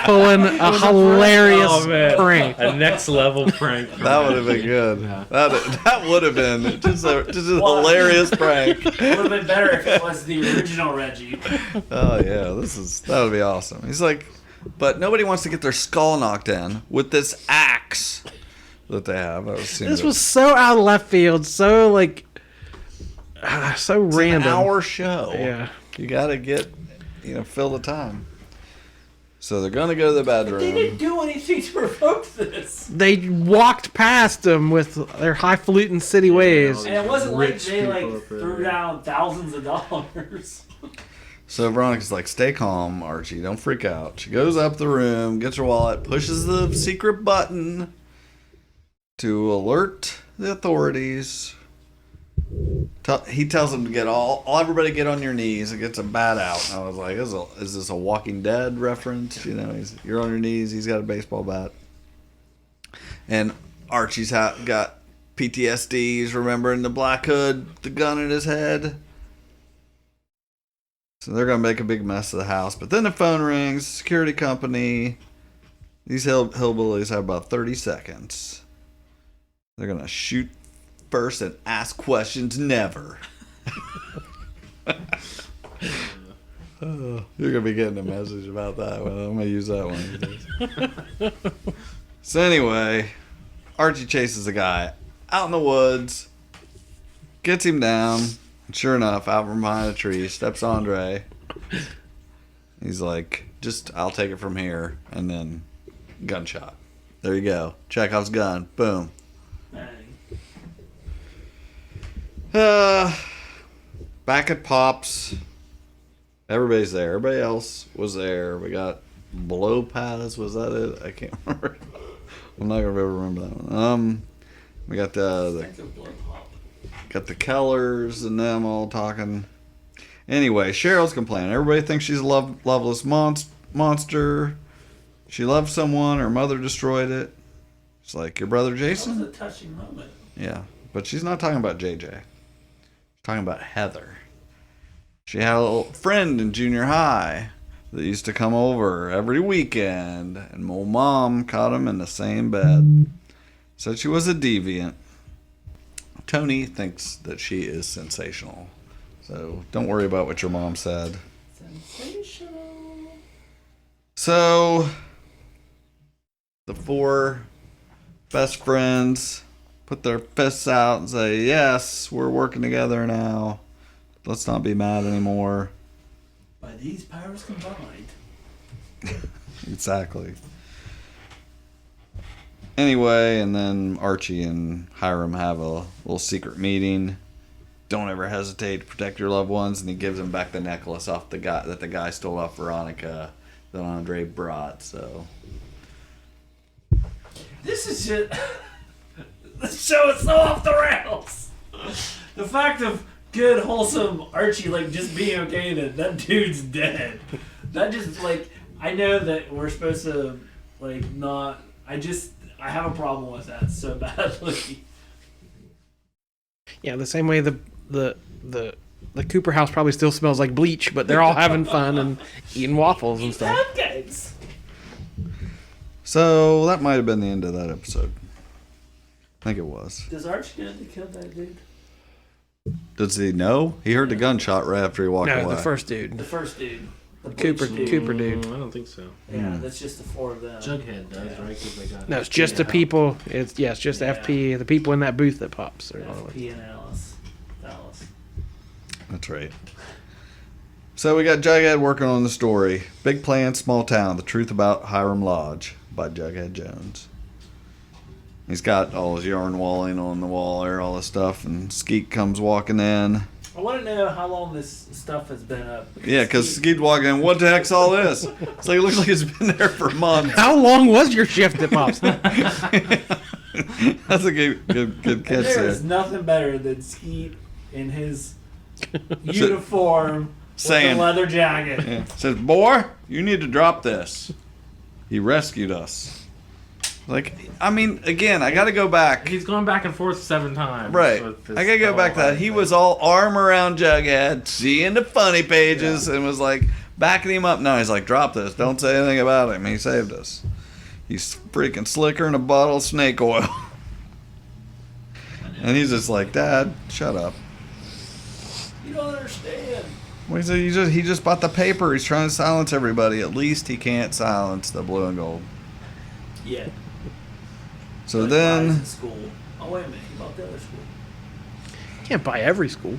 Pulling a hilarious prank. A next level prank. That would have been good. Yeah. That would have been just a hilarious prank. It would have been better if it was the original Reggie. Oh yeah, that would be awesome. He's like, but nobody wants to get their skull knocked in with this axe that they have. This was so out of left field, so like, so random. An hour show. Yeah, you gotta get, fill the time. So they're gonna go to the bedroom. They didn't do anything to provoke this. they walked past him with their highfalutin city ways. And it wasn't like Rich they people up there, threw yeah. down thousands of dollars. So Veronica's like, stay calm, Archie. Don't freak out. She goes up the room, gets her wallet, pushes the secret button to alert the authorities. He tells them to get everybody get on your knees. It gets a bat out. And I was like, is this a Walking Dead reference? You're on your knees. He's got a baseball bat. And Archie's got PTSD. He's remembering the Black Hood, the gun in his head. So they're going to make a big mess of the house. But then the phone rings, security company. These hillbillies have about 30 seconds. They're going to shoot first and ask questions never. You're going to be getting a message about that one. I'm going to use that one. So anyway, Archie chases a guy out in the woods, gets him down, and sure enough, out from behind a tree steps Andre. He's like, I'll take it from here, and then gunshot. There you go. Chekhov's gun. Boom. Back at Pop's. Everybody's there. Everybody else was there. We got Blow Paths. Was that it? I can't remember. I'm not gonna be able to remember that one. We got the got the Kellers and them all talking. Anyway, Cheryl's complaining. Everybody thinks she's a loveless monster. She loved someone. Her mother destroyed it. It's like, your brother Jason? That was a touching moment. Yeah, but she's not talking about JJ. She's talking about Heather. She had a little friend in junior high that used to come over every weekend, and my mom caught him in the same bed. Said she was a deviant. Tony thinks that she is sensational. So don't worry about what your mom said. Sensational. So the 4 best friends put their fists out and say, yes, we're working together now. Let's not be mad anymore. By these powers combined. Exactly. Anyway, and then Archie and Hiram have a little secret meeting. Don't ever hesitate to protect your loved ones, and he gives him back the necklace off the guy stole off Veronica that Andre brought. So this is just the show is so off the rails. The fact of good, wholesome Archie like just being okay that dude's dead. That just like I know that we're supposed to like not. I have a problem with that so badly. Yeah, the same way the Cooper house probably still smells like bleach, but they're all having fun and eating waffles and stuff. Pancakes. So that might have been the end of that episode. I think it was. Does Archie get to kill that dude? Does he know? He heard the gunshot right after he walked away. No, the first dude. The first dude. The Cooper bleach dude. I don't think so. Yeah, that's just the 4 of them. Jughead does, right? 'Cause they got No, it's just the people. It's just Yeah. FP, the people in that booth that pops. Or FP and Alice. That's right. So we got Jughead working on the story. Big Plan, Small Town, The Truth About Hiram Lodge by Jughead Jones. He's got all his yarn walling on the wall there, all this stuff, and Skeet comes walking in. I want to know how long this stuff has been up. Yeah, because Skeet walking in, what the heck's all this? It's like, it looks like it's been there for months. How long was your shift at Pops? That's a good catch There there. is nothing better than Skeet in his uniform Saying- with a leather jacket. Yeah. Says, boy, you need to drop this. He rescued us. Like, I mean, again, I got to go back. He's gone back and forth 7 times. Right. with this I got to go back to that. He was all arm around Jughead, seeing the funny pages, and was like backing him up. No, he's like, drop this. Don't say anything about him. He saved us. He's freaking slicker in a bottle of snake oil. And he's just like, Dad, shut up. You don't understand. Well, he just bought the paper. He's trying to silence everybody. At least he can't silence the blue and gold. Yeah. So Like then, buys in school. Oh wait a minute, he bought the other school. Can't buy every school.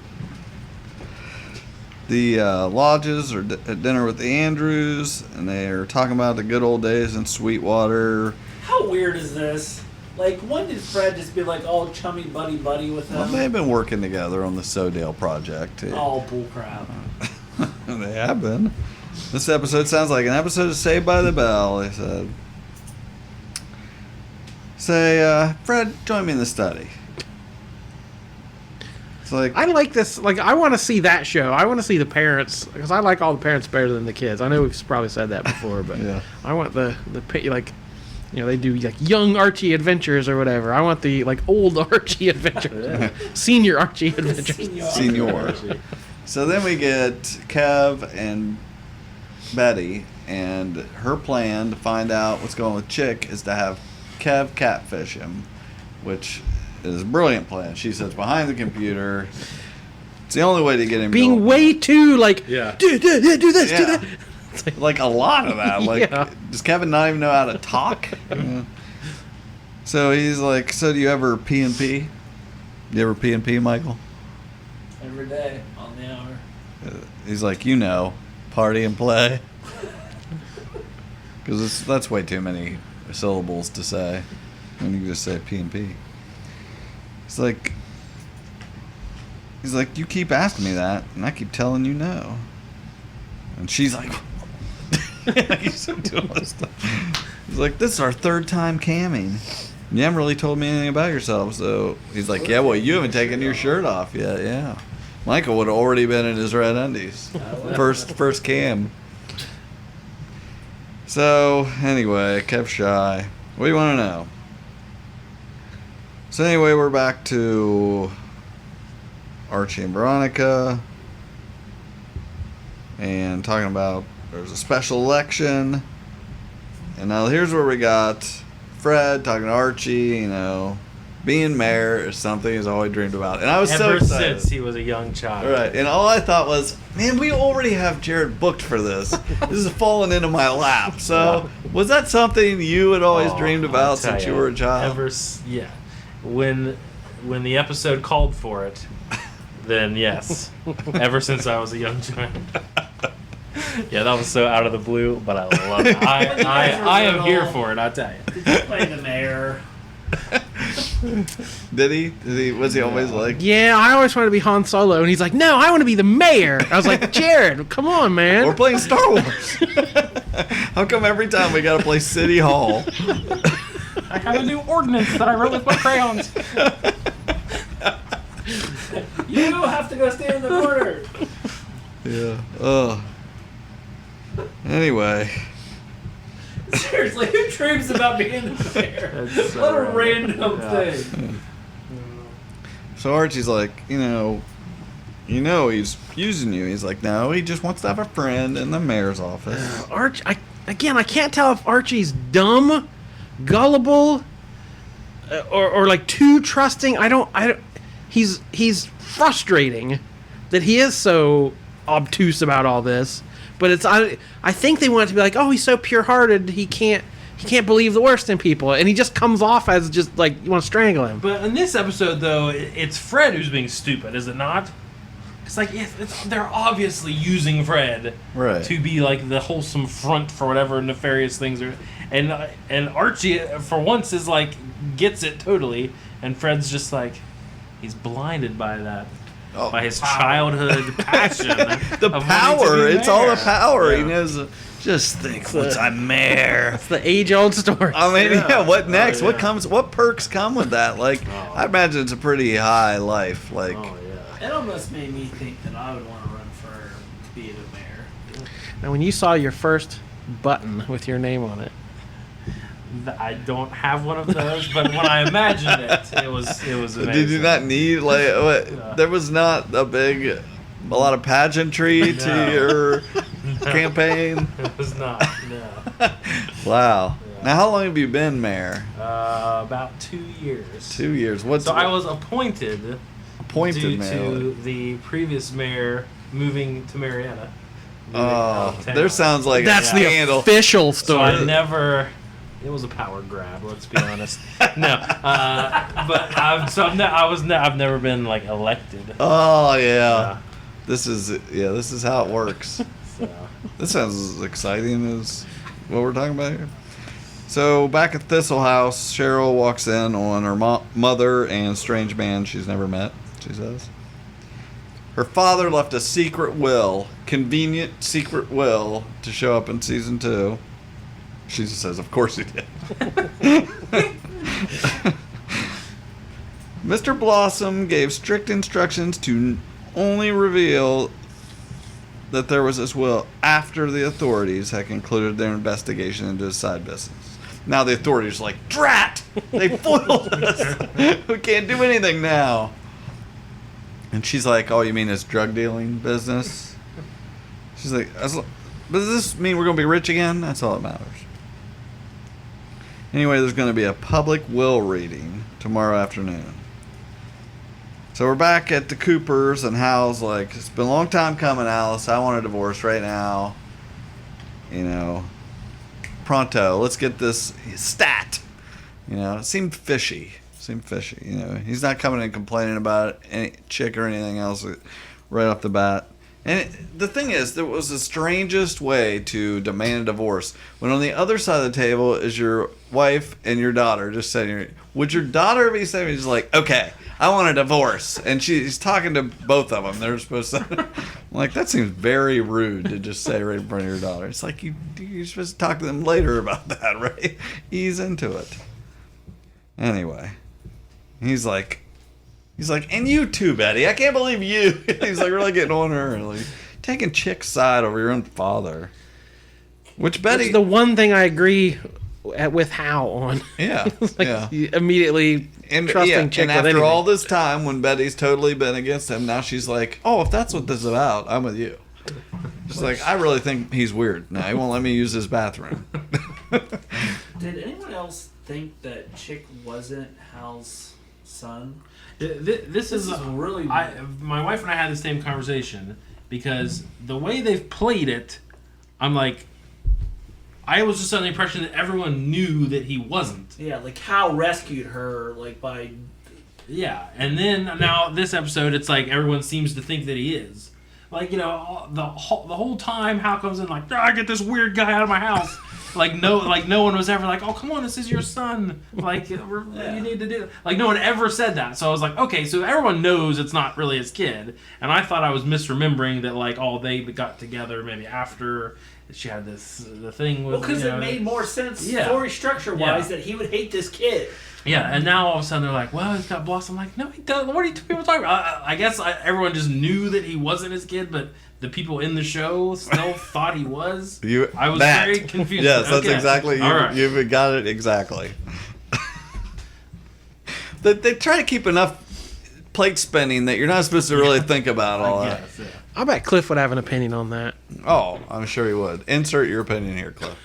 the lodges are at dinner with the Andrews, and they're talking about the good old days in Sweetwater. How weird is this? Like, when did Fred just be like all chummy buddy with Well, them? they've been working together on the Sodale project. Oh, bullcrap. They have been. This episode sounds like an episode of Saved by the Bell, they said. Say, Fred, join me in the study. It's like, I like this. Like, I want to see that show. I want to see the parents, because I like all the parents better than the kids. I know we've probably said that before, but Yeah. I want the like, you know, they do like young Archie adventures or whatever. I want the like old Archie adventures, senior Archie adventures. Senior. So then we get Kev and Betty, and her plan to find out what's going on with Chick is to have Kev catfish him, which is a brilliant plan. She sits behind the computer. It's the only way to get him Being way too like, Yeah. do this, do Yeah. that. like a lot of that. Like, Yeah. does Kevin not even know how to talk? Yeah. So he's like, so do you ever pee and pee? You ever pee and pee, Michael? Every day on the hour. He's like, you know, party and play. Because that's way too many syllables to say. When you can just say P and P. He's like, you keep asking me that, and I keep telling you no. And she's like, he's doing all this stuff. He's like, this is our third time camming. You haven't really told me anything about yourself. So he's like, yeah, well, you haven't taken your shirt off yet. Yeah. Michael would have already been in his red undies. First cam. So, anyway, kept shy. What do you want to know? So anyway, we're back to Archie and Veronica. And talking about there's a special election. And now here's where we got Fred talking to Archie, being mayor is something he's always dreamed about. And I was so excited. Ever since he was a young child. Right. And all I thought was, man, we already have Jared booked for this. This is falling into my lap. So, was that something you had always dreamed about since you were a child? Yeah. When the episode called for it, then yes. Ever since I was a young child. Yeah, that was so out of the blue, but I love it. I am here for it, I tell you. Did you play the mayor? Did he? Was he always like? Yeah, I always wanted to be Han Solo, and he's like, no, I want to be the mayor. I was like, Jared, come on, man. We're playing Star Wars. How come every time we gotta play City Hall? I have a new ordinance that I wrote with my crayons. You have to go stand in the corner. Yeah. Anyway. Seriously, who dreams about being the mayor? What a random thing. So Archie's like, he's using you. He's like, no, he just wants to have a friend in the mayor's office. I can't tell if Archie's dumb, gullible, or like too trusting. I don't. He's frustrating that he is so obtuse about all this. But I think they want it to be like, oh, he's so pure-hearted, he can't believe the worst in people, and he just comes off as just like you want to strangle him. But in this episode, though, it's Fred who's being stupid, is it not? It's like they're obviously using Fred to be like the wholesome front for whatever nefarious things are, and Archie for once is like gets it totally, and Fred's just like he's blinded by that. By his childhood passion. The power. It's all the power. Yeah. He knows. Just think, once I'm mayor. It's the age-old story. I mean, what next? What perks come with that? Like, I imagine it's a pretty high life. Like, it almost made me think that I would want to run to be the mayor. Now, when you saw your first button with your name on it, I don't have one of those, but when I imagined it was amazing. Did you not need there was not a lot of pageantry to your campaign? It was not. No. Wow. Yeah. Now, how long have you been mayor? About 2 years. 2 years. So I was appointed due mayor. to the previous mayor moving to Marietta. There sounds like that's the scandal. Official story. So I never. It was a power grab. Let's be honest. No, but I've never been like elected. Oh yeah. This is how it works. So. This sounds as exciting as what we're talking about here. So back at Thistle House, Cheryl walks in on her mother and strange man she's never met. She says her father left a secret will, convenient secret will, to show up in season 2. She just says, of course he did. Mr. Blossom gave strict instructions to only reveal that there was this will after the authorities had concluded their investigation into his side business. Now the authorities are like, drat! They foiled us! We can't do anything now. And she's like, oh, you mean his drug dealing business? She's like, does this mean we're going to be rich again? That's all that matters. Anyway, there's going to be a public will reading tomorrow afternoon. So we're back at the Coopers, and Hal's like, it's been a long time coming, Alice. I want a divorce right now. Pronto. Let's get this stat. It seemed fishy. He's not coming and complaining about any chick or anything else right off the bat. And the thing is, there was the strangest way to demand a divorce. When on the other side of the table is your wife and your daughter just saying, would your daughter be saying, just like, okay, I want a divorce? And she's talking to both of them. They're supposed to, I'm like, that seems very rude to just say right in front of your daughter. It's like, you're supposed to talk to them later about that, right? Ease into it. Anyway, he's like, and you too, Betty. I can't believe you. He's like really getting on her, like taking Chick's side over your own father. Which Betty, Which is the one thing I agree with Hal on. Yeah, yeah. Immediately trusting Chick. And after all this time, when Betty's totally been against him, now she's like, oh, if that's what this is about, I'm with you. She's like, I really think he's weird. No, he won't let me use his bathroom. Did anyone else think that Chick wasn't Hal's son? This is really... my wife and I had the same conversation because the way they've played it, I'm like, I was just under the impression that everyone knew that he wasn't. Yeah, like Hal rescued her, like by... Yeah, and then now this episode, it's like everyone seems to think that he is. Like, you know, the whole time Hal comes in like, I get this weird guy out of my house. no one was ever like, oh, come on, this is your son. Like, you need to do it. Like, no one ever said that. So I was like, okay, so everyone knows it's not really his kid. And I thought I was misremembering that, like, they got together maybe after she had the thing with... Well, because it made more sense story structure-wise that he would hate this kid. Yeah, and now all of a sudden they're like, well, he's got Blossom. I'm like, no, he doesn't. What are you people talking about? I guess everyone just knew that he wasn't his kid, but the people in the show still thought he was. I was very confused. Yes, that's exactly. You've got it exactly. They try to keep enough plate spinning that you're not supposed to really think about all that. Yeah. I bet Cliff would have an opinion on that. Oh, I'm sure he would. Insert your opinion here, Cliff.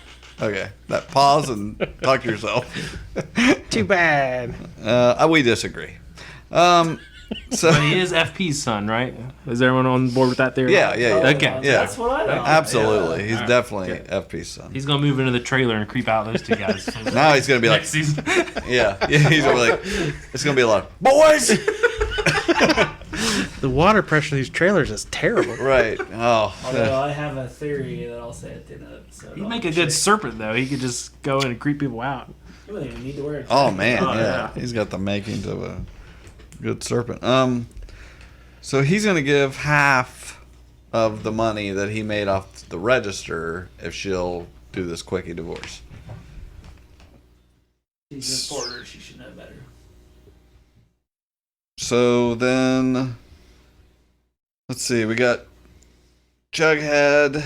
Okay, pause and talk to yourself. Too bad. We disagree. So but he is FP's son, right? Is everyone on board with that theory? Yeah. Okay. Yeah. That's what I thought. Absolutely. He's Right. definitely FP's son. He's gonna move into the trailer and creep out those two guys. Now he's gonna be like, next season. yeah. He's gonna be like, it's gonna be a lot of boys. The water pressure in these trailers is terrible. Right. Oh. Although I have a theory that I'll say at the end of the episode. He'd make a good serpent, though. He could just go in and creep people out. You wouldn't even need to wear a Oh jacket. man, yeah. He's got the makings of a good serpent. So he's gonna give half of the money that he made off the register if she'll do this quickie divorce. She's a reporter. She should know better. So then, let's see. We got Jughead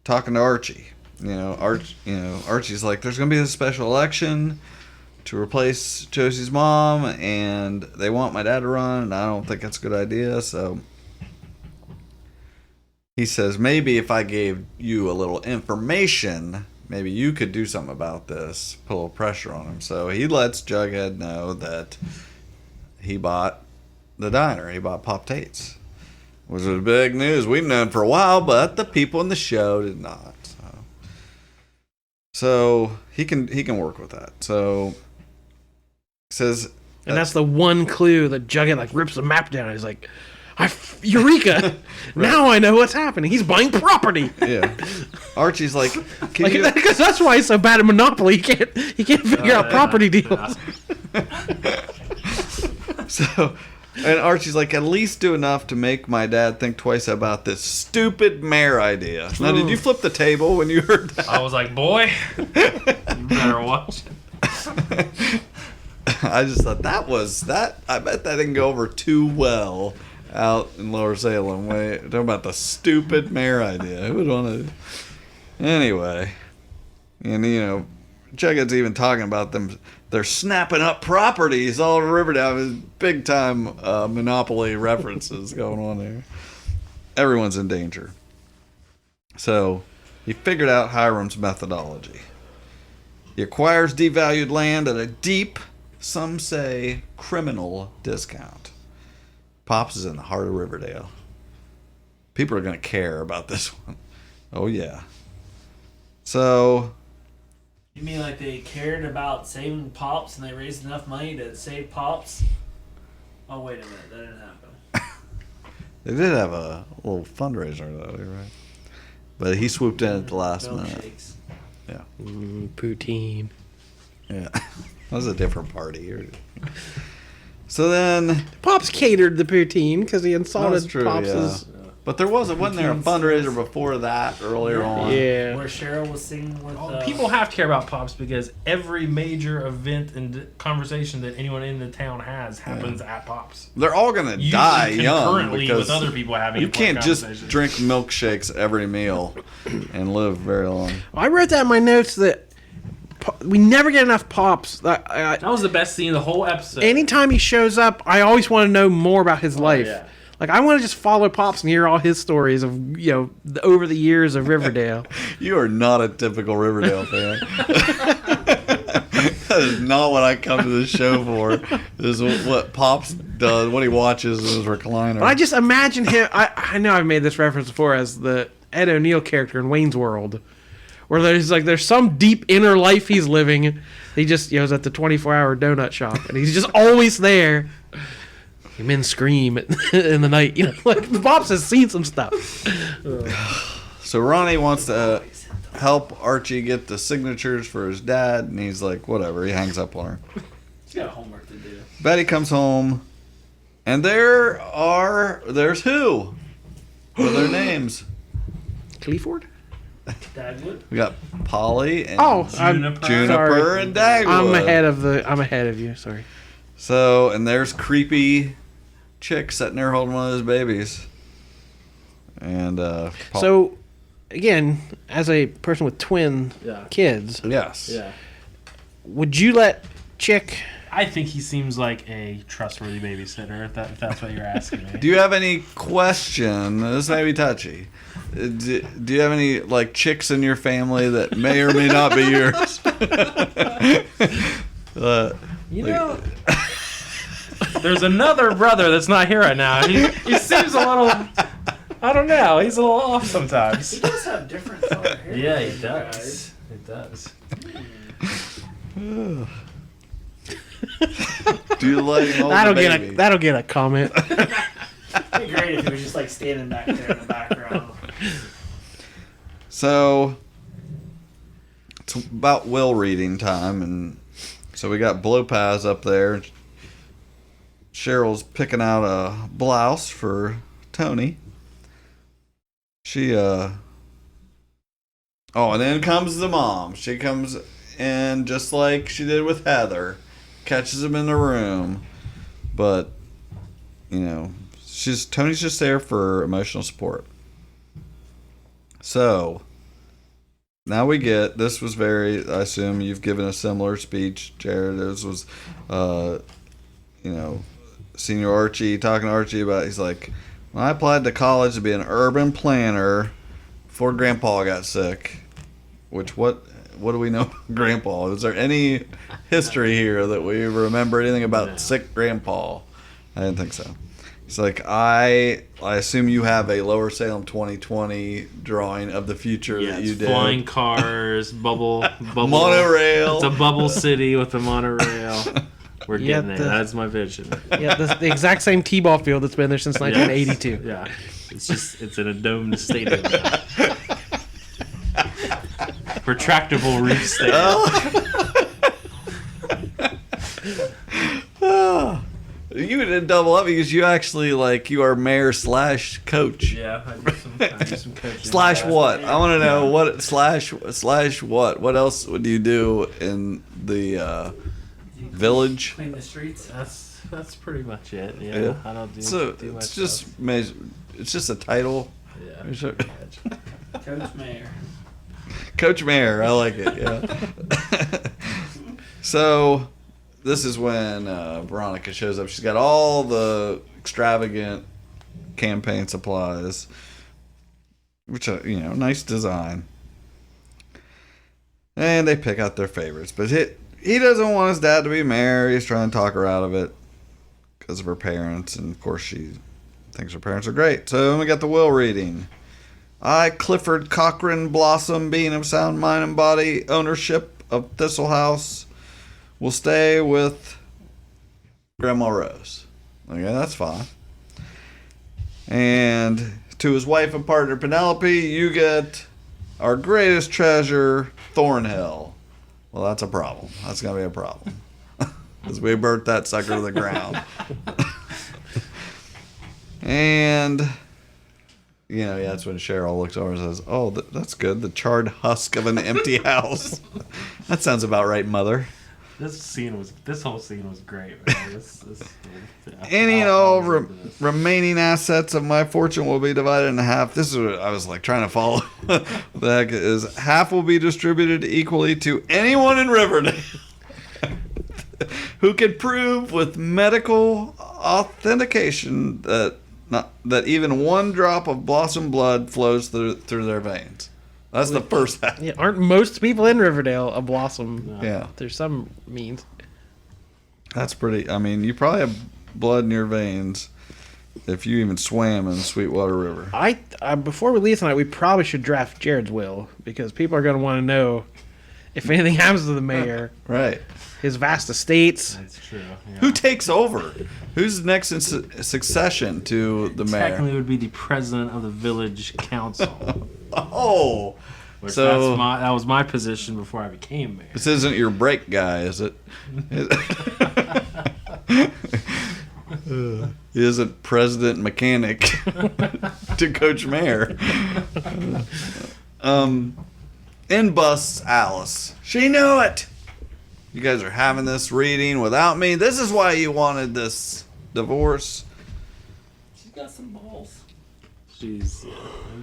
talking to Archie. Archie's like, "There's gonna be a special election to replace Josie's mom, and they want my dad to run, and I don't think that's a good idea." So he says, "Maybe if I gave you a little information, maybe you could do something about this, put a little pressure on him." So he lets Jughead know that he bought the diner. He bought Pop Tate's, which was big news. We've known for a while, but the people in the show did not. So he can work with that. So he says, and that's the one clue that Jughead rips the map down. He's like, Eureka! Now I know what's happening. He's buying property. Yeah. Archie's like, because that's why he's so bad at Monopoly. He can't figure out property deals. So, and Archie's like, at least do enough to make my dad think twice about this stupid mayor idea. Now, did you flip the table when you heard that? I was like, boy, you better watch it. I just thought that. I bet that didn't go over too well out in Lower Salem. Talking about the stupid mayor idea. Who would want to? Anyway, and Jughead's even talking about them. They're snapping up properties all over Riverdale. There's big time Monopoly references going on there. Everyone's in danger. So he figured out Hiram's methodology. He acquires devalued land at a deep, some say, criminal discount. Pops is in the heart of Riverdale. People are going to care about this one. Oh, yeah. So... You mean like they cared about saving Pops and they raised enough money to save Pops? Oh, wait a minute. That didn't happen. They did have a little fundraiser, though, right? But he swooped in at the last minute. Yeah. Poutine. Yeah. That was a different party. So then... Pops catered the poutine because he insulted That's true, Pops' But wasn't there a fundraiser before that earlier on? Yeah. Where Cheryl was singing with. People have to care about Pops because every major event and conversation that anyone in the town has happens at Pops. They're all gonna die young concurrently because with other people having. you can't just drink milkshakes every meal and live very long. I wrote that in my notes that we never get enough Pops. That was the best scene of the whole episode. Anytime he shows up, I always want to know more about his life. Yeah. Like, I want to just follow Pops and hear all his stories of, over the years of Riverdale. You are not a typical Riverdale fan. That is not what I come to this show for. This is what Pops does, what he watches in his recliner. But I just imagine him. I know I've made this reference before as the Ed O'Neill character in Wayne's World, where there's some deep inner life he's living. He just is at the 24-hour donut shop, and he's just always there. Men scream in the night, like the Pops has seen some stuff. So Ronnie wants to help Archie get the signatures for his dad, and he's like, whatever. He hangs up on her. He's got homework to do. Betty comes home, and there's who? What are their names? Clifford? Dagwood? We got Polly and Juniper and Dagwood. I'm ahead of you. Sorry. So, and there's creepy chick sitting there holding one of his babies. And so, again, as a person with twin kids, yes, would you let Chick? I think he seems like a trustworthy babysitter. If that's what you're asking me. Do you have any question? This may be touchy. Do you have any chicks in your family that may or may not be yours? There's another brother that's not here right now. He seems a little. I don't know. He's a little off sometimes. He does have different color hair. Yeah, he does. It does. Do you like the baby? That'll get a comment. It'd be great if he was just standing back there in the background. So it's about will reading time, and so we got Blowpaz up there. Cheryl's picking out a blouse for Tony. And then comes the mom. She comes in just like she did with Heather, catches him in the room, but Tony's just there for emotional support. So now this was I assume you've given a similar speech, Jared. This was, Senior Archie talking to Archie about, he's like, when I applied to college to be an urban planner before Grandpa got sick, which what do we know about Grandpa? Is there any history here that we remember anything about sick Grandpa? I didn't think so. He's like, I assume you have a Lower Salem 2020 drawing of the future that you did. Flying cars, bubble monorail. It's a bubble city with a monorail. We're getting there. That's my vision. Yeah, the exact same T-ball field that's been there since 1982. Yeah, it's in a domed stadium. Retractable roof stadium. You did double up because you actually you are mayor / coach. Yeah, I do some coaching. / what? I want to know what / what? What else would you do in the village? Clean the streets. That's pretty much it. Yeah, I don't do much. It's just a title. Yeah. Coach Mayor. Coach Mayor, I like it. Yeah. So this is when Veronica shows up. She's got all the extravagant campaign supplies, which nice design. And they pick out their favorites, but he doesn't want his dad to be mayor. He's trying to talk her out of it because of her parents, and of course she thinks her parents are great. So then we got the will reading. I, Clifford Cochran Blossom, being of sound mind and body, ownership of Thistle House, will stay with Grandma Rose. Okay, that's fine. And to his wife and partner Penelope, you get our greatest treasure, Thornhill. Well, that's a problem. That's going to be a problem. Because we burnt that sucker to the ground. And that's when Cheryl looks over and says, "Oh, that's good. The charred husk of an empty house." That sounds about right, Mother. This whole scene was great. Man. Any and all remaining assets of my fortune will be divided in half. This is what I was like trying to follow. What the heck is half will be distributed equally to anyone in Riverdale who can prove with medical authentication that even one drop of Blossom blood flows through their veins. That's the first half. Yeah, aren't most people in Riverdale a Blossom? No. Yeah. There's some means. That's pretty. I mean, you probably have blood in your veins if you even swam in the Sweetwater River. I before we leave tonight, we probably should draft Jared's will because people are going to want to know if anything happens to the mayor. Right. His vast estates. That's true. Yeah. Who takes over? Who's next in succession to the mayor? Technically, would be the president of the village council. Oh, Which so that was my position before I became mayor. this isn't your brake guy, is it? He isn't president mechanic to coach mayor. In busts Alice. She knew it. You guys are having this reading without me. This is why you wanted this divorce. She's got some balls. This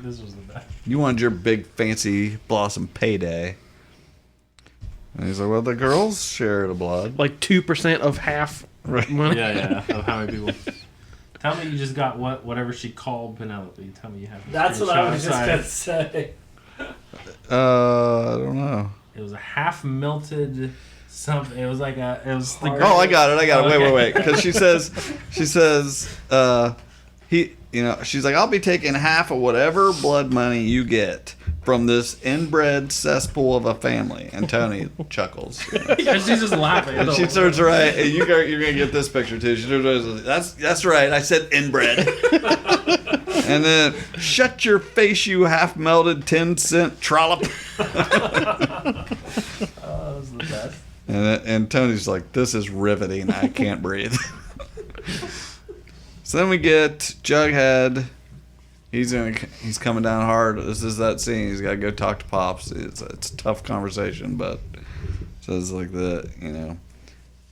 was the best. You wanted your big fancy Blossom payday. And he's like, well, the girls share the blood. Like 2% of half money. Yeah. Of how many people. Tell me you just got whatever she called Penelope. Tell me you have. That's what I was just going to say. I don't know. It was a half melted something. It was like a. It was the. Oh, I got it. Okay. Wait. Because she says, she's like, I'll be taking half of whatever blood money you get from this inbred cesspool of a family. And Tony chuckles. Yeah, she's just laughing. And she turns right. And you're gonna get this picture too. She turns right. And says, that's right. I said inbred. And then shut your face, you half melted 10-cent trollop. That was the best. And Tony's like, this is riveting. I can't breathe. So then we get Jughead. He's coming down hard. This is that scene. He's got to go talk to Pops. It's a tough conversation, but says like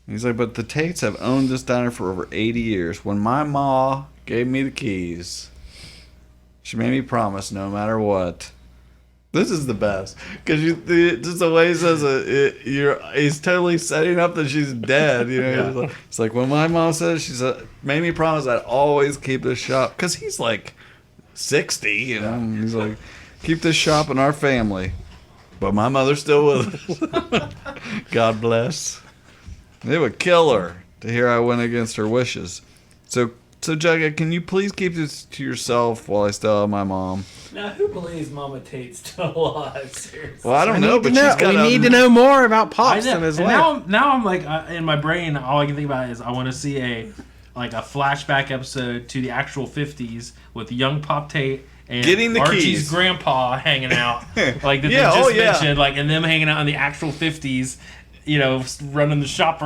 he's like, but the Tates have owned this diner for over 80 years. When my ma gave me the keys, she made me promise no matter what. This is the best because just the way he says it, he's totally setting up that she's dead. Yeah. It's like when my mom said she made me promise I'd always keep this shop because he's like 60. And he's like, keep this shop in our family, but my mother's still with us. God bless. It would kill her to hear I went against her wishes. So Jughead, can you please keep this to yourself while I still have my mom? Now, who believes Mama Tate's still alive? Seriously. Well, I don't know, but she's got. We need to know more about Pops and his life. Now I'm like in my brain, all I can think about is I want to see a flashback episode to the actual 50s with young Pop Tate and getting the Archie's keys. Grandpa hanging out, like that they just mentioned, like and them hanging out in the actual 50s. Running the shop.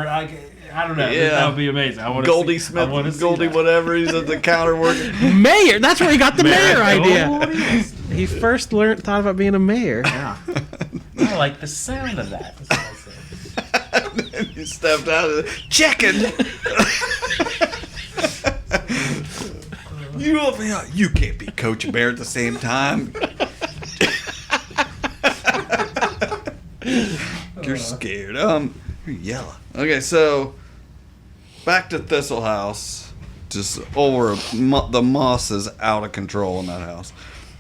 I don't know. Yeah. That would be amazing. I want to Goldie see, Smith, I Goldie whatever. He's at the counter working. Mayor. That's where he got the mayor idea. Oh, yes. He first thought about being a mayor. Yeah. I like the sound of that. And he stepped out of it. Chicken. You can't be Coach and Bear at the same time. You're scared. You're yellow. Okay, so back to Thistle House. Just over the moss is out of control in that house.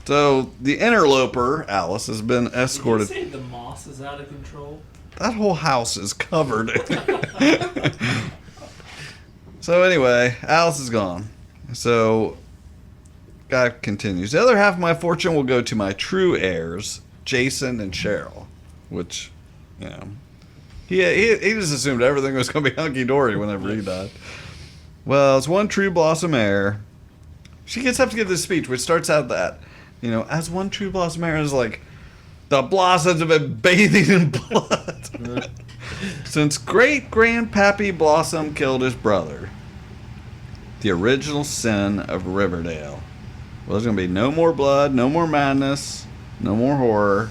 So the interloper, Alice, has been escorted. Did you say the moss is out of control? That whole house is covered. So anyway, Alice is gone. So guy continues. The other half of my fortune will go to my true heirs, Jason and Cheryl. Which, he just assumed everything was going to be hunky-dory whenever he died. Well, it's one true Blossom heir. She gets up to give this speech, which starts out that, as one true Blossom heir is like, the Blossoms have been bathing in blood. Since great-grandpappy Blossom killed his brother. The original sin of Riverdale. Well, there's going to be no more blood, no more madness, no more horror.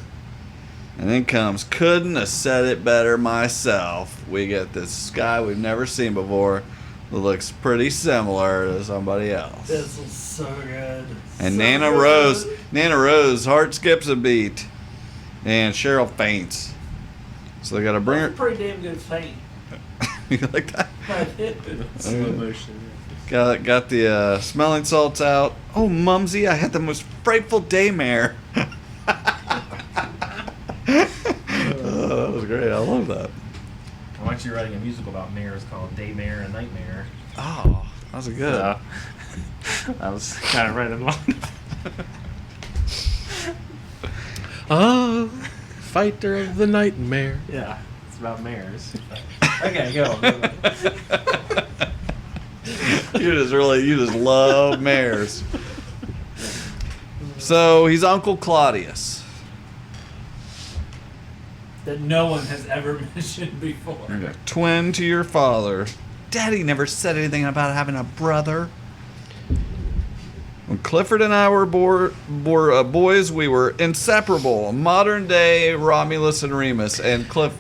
And then comes, couldn't have said it better myself. We get this guy we've never seen before that looks pretty similar to somebody else. This was so good. And So Nana good. Rose, heart skips a beat. And Cheryl faints. So they got to bring That's a her. pretty damn good feint. You like that? I did. Slow motion. Got the smelling salts out. Oh, Mumsy, I had the most frightful daymare. Oh, that was great. I love that. I'm actually writing a musical about mayors called Daymare and Nightmare. Oh, that was good. So, I was kind of right in line. Oh, fighter of the nightmare. Yeah, it's about mayors. Okay, go. You just love mares. So he's Uncle Claudius. That no one has ever mentioned before. Twin to your father. Daddy never said anything about having a brother. When Clifford and I were boys, we were inseparable. Modern day Romulus and Remus. And Cliff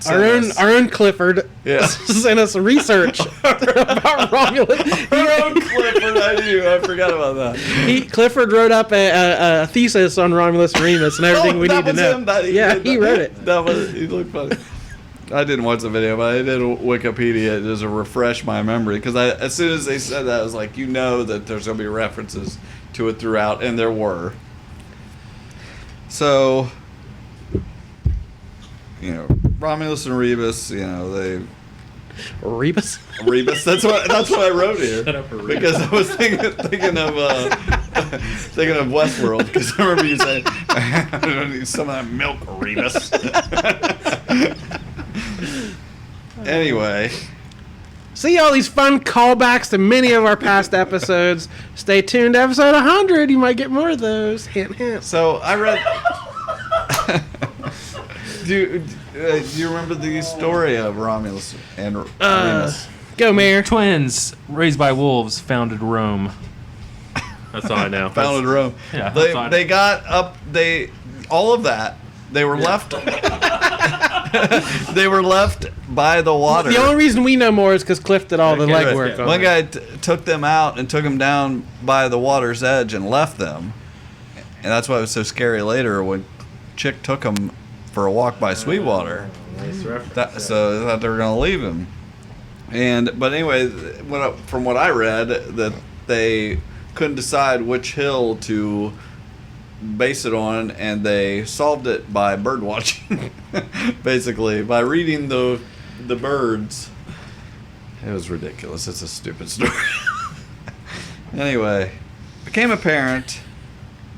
Our own Clifford Yeah. sent us research about Romulus. Our own Clifford, I forgot about that. Clifford wrote up a thesis on Romulus and Remus and everything we need to know. He wrote it. He looked funny. I didn't watch the video, but I did Wikipedia just to refresh my memory. Because as soon as they said that, I was like, that there's going to be references to it throughout, and there were. So, Romulus and Remus, they... Rebus? Rebus. That's what I wrote here. Shut up, Rebus. Because I was thinking of Westworld. Because I remember you saying, "I need some of that milk, Rebus." Anyway, See all these fun callbacks to many of our past episodes. Stay tuned to episode 100. You might get more of those. Hint, hint. so I read. Do you remember the story of Romulus and Remus? Go, Mayor. Twins raised by wolves founded Rome. That's all I know. Founded Rome. Yeah, that's all I know. They got up. All of that. They were left. They were left by the water. The only reason we know more is because Cliff did all the Okay, legwork. right. on One it. guy took them out and took them down by the water's edge and left them. And that's why it was so scary later when Chick took him for a walk by Sweetwater. Nice reference. So they thought they were going to leave him. But anyway, from what I read, that they couldn't decide which hill to base it on, and they solved it by bird watching. Basically, by reading the birds. It was ridiculous. It's a stupid story. Anyway, became apparent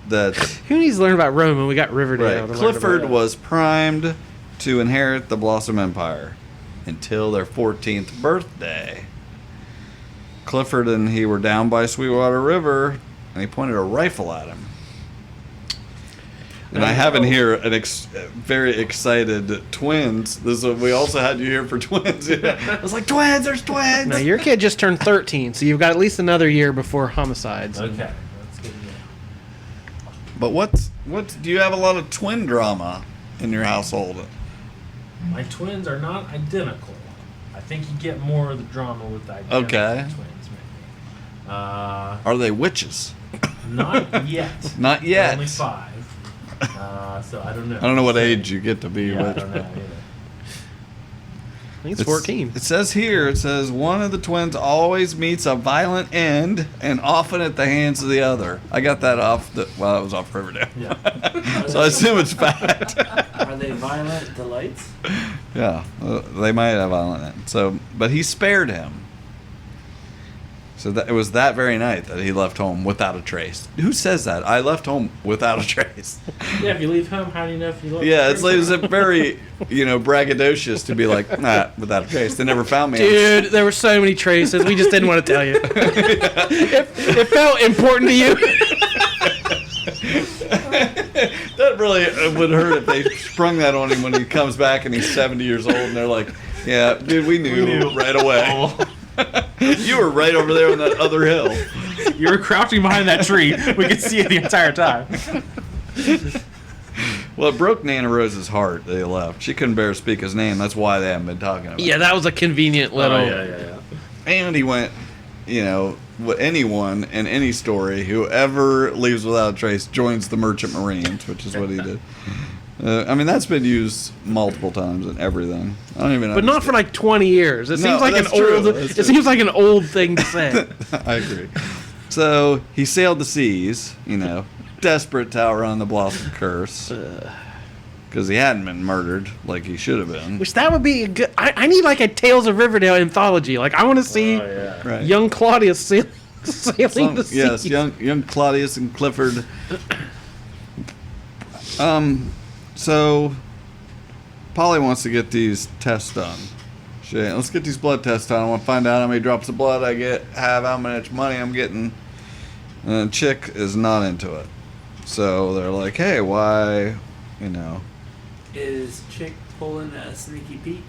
that Who needs to learn about Rome when we got Riverdale? to learn Clifford about? was primed to inherit the Blossom Empire until their 14th birthday. Clifford and he were down by Sweetwater River, and he pointed a rifle at him. And I have in here very excited twins. We also had you here for twins. I was like, twins, there's twins. Now, your kid just turned 13, so you've got at least another year before homicides. Okay, that's good. But what do you have a lot of twin drama in your household? My twins are not identical. I think you get more of the drama with the identical Okay. twins, maybe. Are they witches? Not yet. Not They're yet. only 5. So I don't know. I don't know what age you get to be Yeah, I witch. don't know either. I think it's 14. It says one of the twins always meets a violent end, and often at the hands of the other. I got that off it was off Riverdale. Yeah. So I assume it's fact. Are they violent delights? Yeah, they might have violent end. So, but he spared him. So it was that very night that he left home without a trace. Who says that? I left home without a trace. Yeah, if you leave home, how do you know if you left? Yeah, it's very, braggadocious to be like, nah, without a trace. They never found me. Dude, there were so many traces. We just didn't want to tell you. It felt important to you. That really would hurt if they sprung that on him when he comes back and he's 70 years old and they're like, yeah, dude, we knew right away. You were right over there on that other hill. You were crouching behind that tree. We could see it the entire time. Well, it broke Nana Rose's heart. They left. She couldn't bear to speak his name. That's why they haven't been talking about it. Yeah, that was a convenient little. Yeah. And he went, anyone in any story, whoever leaves without a trace joins the Merchant Marines, which is what he did. That's been used multiple times in everything. I don't even know. But not for like 20 years. It seems like that's true. It seems like an old thing to say. I agree. So he sailed the seas, desperate to outrun the Blossom Curse. Because he hadn't been murdered like he should have been. Which that would be a good. I need like a Tales of Riverdale anthology. Like I want to see Right. young Claudius sailing the seas. Yes, young Claudius and Clifford. So Polly wants to get these tests done. Let's get these blood tests done. I want to find out how many drops of blood I have, how much money I'm getting. And Chick is not into it. So they're like, hey, why, Is Chick pulling a sneaky Pete?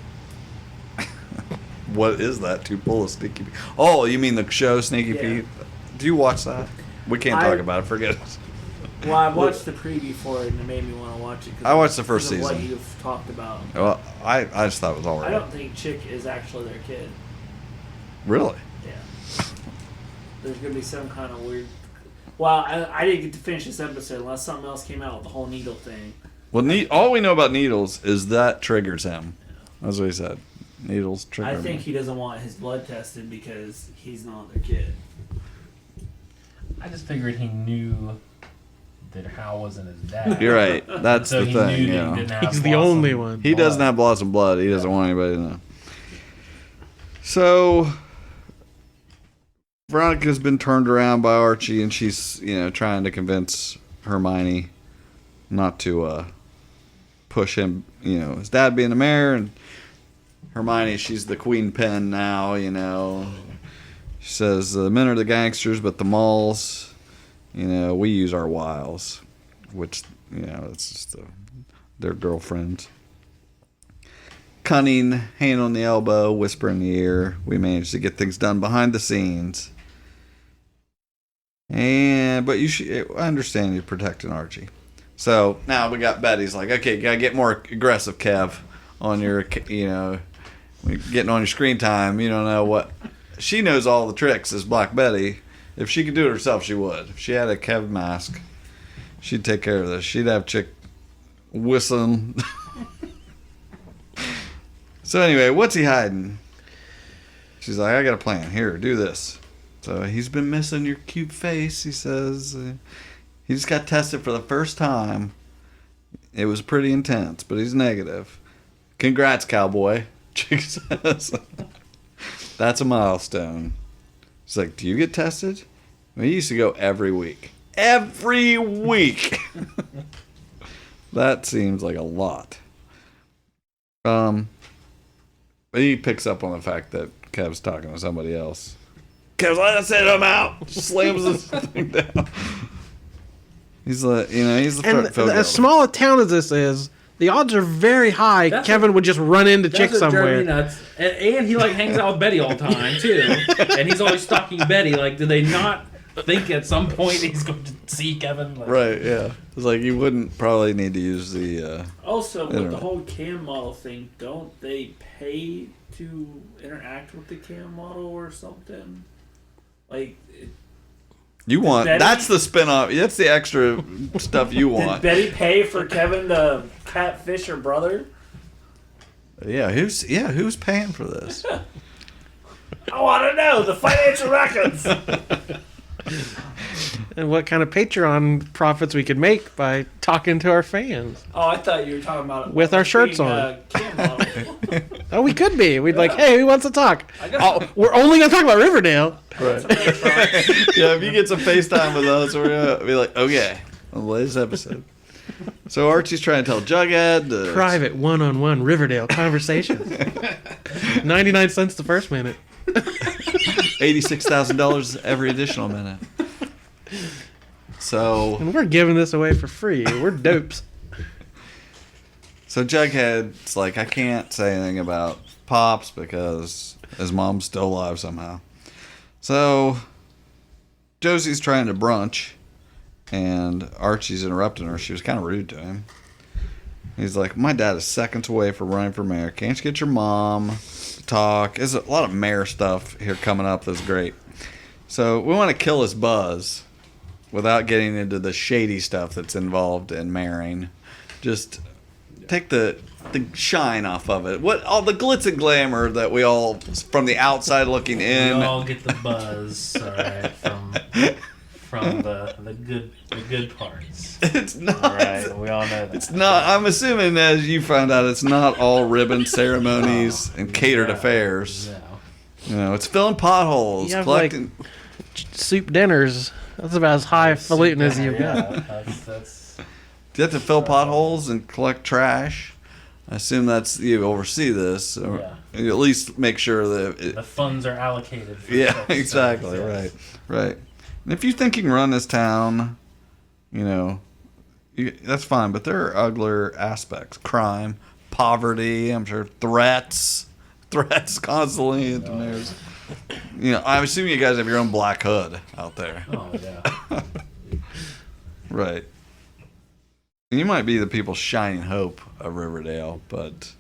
What is that to pull a Sneaky Pete? Oh, you mean the show Sneaky Pete? Do you watch that? We can't talk about it. Forget it. Well, I watched the preview for it and it made me want to watch it. I watched the first because of season. what you've talked about. Well, I just thought it was all right. I don't think Chick is actually their kid. Really? Yeah. There's going to be some kind of weird... Well, I didn't get to finish this episode unless something else came out with the whole needle thing. Well, all we know about Needles is that triggers him. That's what he said. Needles trigger him. I think he doesn't want his blood tested because he's not their kid. I just figured he knew that Hal wasn't his dad. You're right. That's So the he thing. knew that he didn't have He's the Blossom only one. He doesn't have Blossom blood. He doesn't want anybody to know. So Veronica's been turned around by Archie, and she's trying to convince Hermione not to push him. His dad being the mayor, and Hermione, she's the queen pen now. She says the men are the gangsters, but the malls, we use our wiles, which it's just their girlfriends. Cunning, hand on the elbow, whisper in the ear. We managed to get things done behind the scenes. But I understand you're protecting Archie. So now we got Betty's like, okay, you gotta get more aggressive, Kev, on your, getting on your screen time. You don't know what. She knows all the tricks as Black Betty. If she could do it herself, she would. If she had a Kev mask, she'd take care of this. She'd have Chick whistling. So anyway, what's he hiding? She's like, I got a plan. Here, do this. So he's been missing your cute face, he says. He just got tested for the first time. It was pretty intense, but he's negative. Congrats, cowboy. Chick says. That's a milestone. She's like, do you get tested? We used to go every week. Every week! That seems like a lot. But he picks up on the fact that Kev's talking to somebody else. Kev's like, I said I'm out! Slams this thing down. He's like, he's the And as small a town as this is, the odds are very high Kevin would just run into Chick somewhere. Nuts. And he hangs out with Betty all the time too. And he's always stalking Betty. Like, do they not think at some point he's going to see Kevin? Right, yeah. It's like you wouldn't probably need to use the Also, with internet. the whole cam model thing, don't they pay to interact with the cam model or something? Like, You want Betty- that's the spin-off. That's the extra stuff you want. did Betty pay for Kevin to catfish her brother? Who's paying for this? I want to know the financial records. And what kind of Patreon profits we could make by talking to our fans. Oh, I thought you were talking about With our shirts being, on. Cam model. Oh, we could be. We'd like, hey, who wants to talk? I guess Oh, we're only going to talk about Riverdale. Yeah, if you get some FaceTime with us, we're gonna be like, okay, on the latest episode. So Archie's trying to tell Jughead to Private one-on-one Riverdale conversations. 99 cents the first minute. $86,000 every additional minute. So And we're giving this away for free. We're dopes. So Jughead's like, I can't say anything about Pops because his mom's still alive somehow. So Josie's trying to brunch, and Archie's interrupting her. She was kind of rude to him. He's like, my dad is seconds away from running for mayor. Can't you get your mom to talk? There's a lot of mayor stuff here coming up that's great. So we want to kill this buzz without getting into the shady stuff that's involved in marrying. Just take the shine off of it. What all the glitz and glamour that we all, from the outside looking in. We all get the buzz, all right, from the good parts. It's not. All right, we all know that. It's not. I'm assuming, as you found out, it's not all ribbon ceremonies and catered affairs. No. You know, it's filling potholes, You have, collecting. Soup dinners. That's about as highfalutin as you've got. That's Do you have to fill potholes and collect trash? I assume that's you oversee this, or you at least make sure that the funds are allocated. For yeah, exactly, yes. right. And if you think you can run this town, you know, that's fine. But there are uglier aspects: crime, poverty. I'm sure threats constantly at the mayor's. You know, I'm assuming you guys have your own Black Hood out there. Oh yeah. Right. And you might be the people's shining hope of Riverdale, but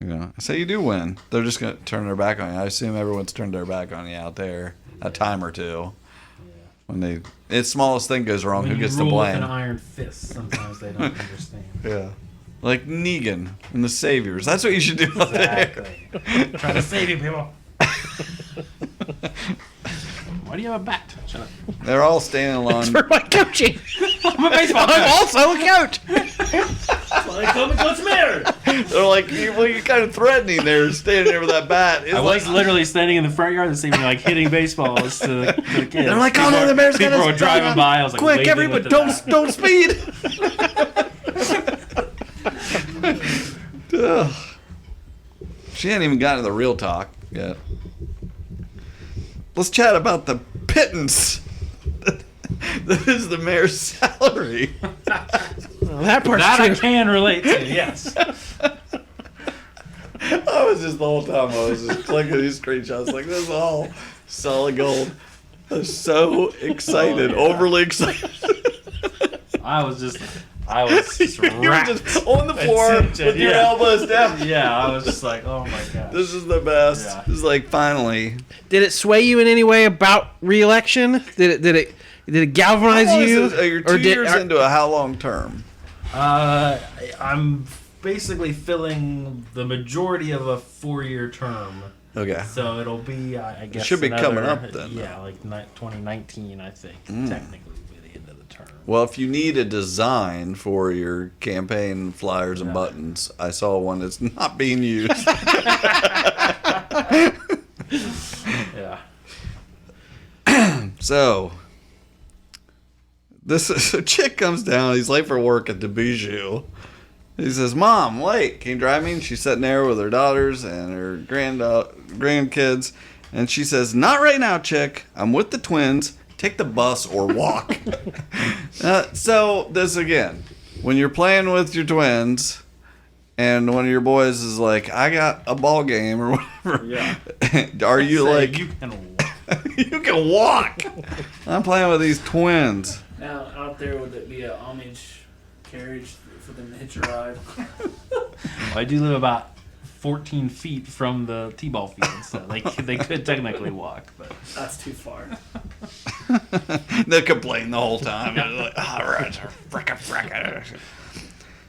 you know, say you do win, they're just gonna turn their back on you. I assume everyone's turned their back on you out there a time or two. When the smallest thing goes wrong, who gets the blame? With an iron fist, sometimes they don't understand. Yeah. Like Negan and the Saviors. That's what you should do out there. Exactly. Trying to save you, people. Why do you have a bat? Shut up. They're all standing along. It's for my coaching. I'm a baseball I'm coach. also a coach. Like, come and coach mayor. They're like, you're kind of threatening there, standing there with that bat. It's I like, was literally standing in the front yard this evening, like hitting baseballs to the kids. They're like, oh no, the mayor's got us. People were driving by. I was like, quick, waving everybody, with the don't speed. ugh. She hadn't even gotten to the real talk yet. Let's chat about the pittance that is the mayor's salary. Well, that part's That true. I can relate to, yes. I was just the whole time I was just clicking these screenshots like this is all solid gold. I was so excited, Oh, yeah. overly excited. I was just You were racked. just on the floor Attention, with your yeah. elbows down. Yeah, I was just like, oh my god. This is the best. Yeah. This is like finally. Did it sway you in any way about re-election? Did it galvanize you? You're 2 years into a how long term? I'm basically filling the majority of a 4-year term. Okay. So it'll be, I guess, should be another, coming up then, Yeah, like 2019, I think. Technically, will be the end of the term. Well, if you need a design for your campaign flyers and buttons, I saw one that's not being used. Yeah. So, a chick comes down. He's late for work at the Bijou. He says, "Mom, late. Can you drive me?" And she's sitting there with her daughters and her grandkids. And she says, "Not right now, chick. I'm with the twins. Take the bus or walk." So, this again. When you're playing with your twins and one of your boys is like, "I got a ball game," or whatever. Yeah. Are you like, you can walk. you can walk? I'm playing with these twins. Now, out there, would it be a homage carriage for them to hitch a ride? I do live about 14 feet from the t-ball field, so they could technically walk, but That's too far. They complain the whole time. They're like, all right, fricka.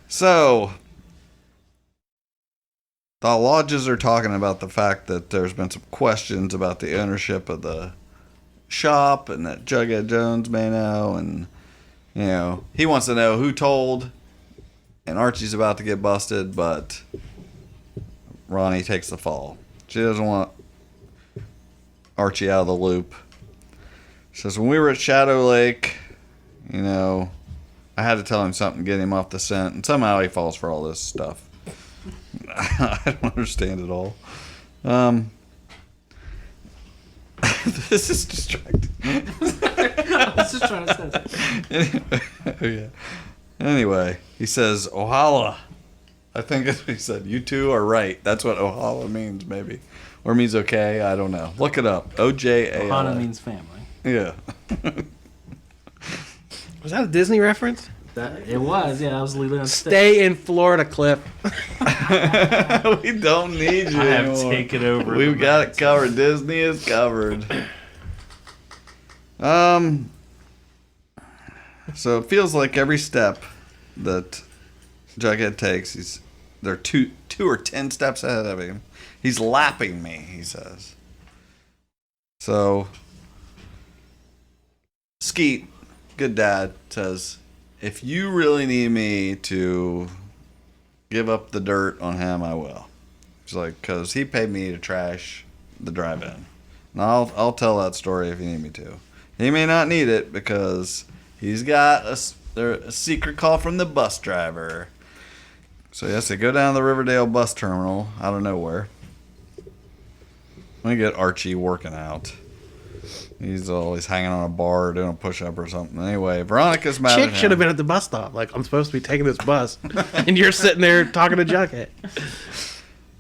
So, the lodges are talking about the fact that there's been some questions about the ownership of the shop and that Jughead Jones may know, and you know, he wants to know who told, and Archie's about to get busted, but Ronnie takes the fall. She doesn't want Archie out of the loop. She says, when we were at Shadow Lake, you know, I had to tell him something to get him off the scent, and somehow he falls for all this stuff. I don't understand it all. This is distracting. I was just trying to say Anyway, he says, Ohala. I think that's what he said. You two are right. That's what Ohala means, maybe. Or means okay. I don't know. Look it up. O-J-A-L-A. Ohana means family. Yeah. Was that a Disney reference? It was, yeah. I was leaving on Stay in Florida, Cliff. We don't need you I have anymore. taken over. We've got it covered. Disney is covered. So it feels like every step that Jughead takes, they're two or 10 steps ahead of him. He's lapping me, he says. So Skeet, good dad, says, if you really need me to give up the dirt on him, I will. He's like, because he paid me to trash the drive-in. And I'll tell that story if you need me to. He may not need it because he's got a secret call from the bus driver. So he has to go down to the Riverdale bus terminal out of nowhere. We get Archie working out. He's always hanging on a bar doing a push-up or something. Anyway, Veronica's mad at him. Chick should have been at the bus stop. Like, I'm supposed to be taking this bus. And you're sitting there talking to Jughead.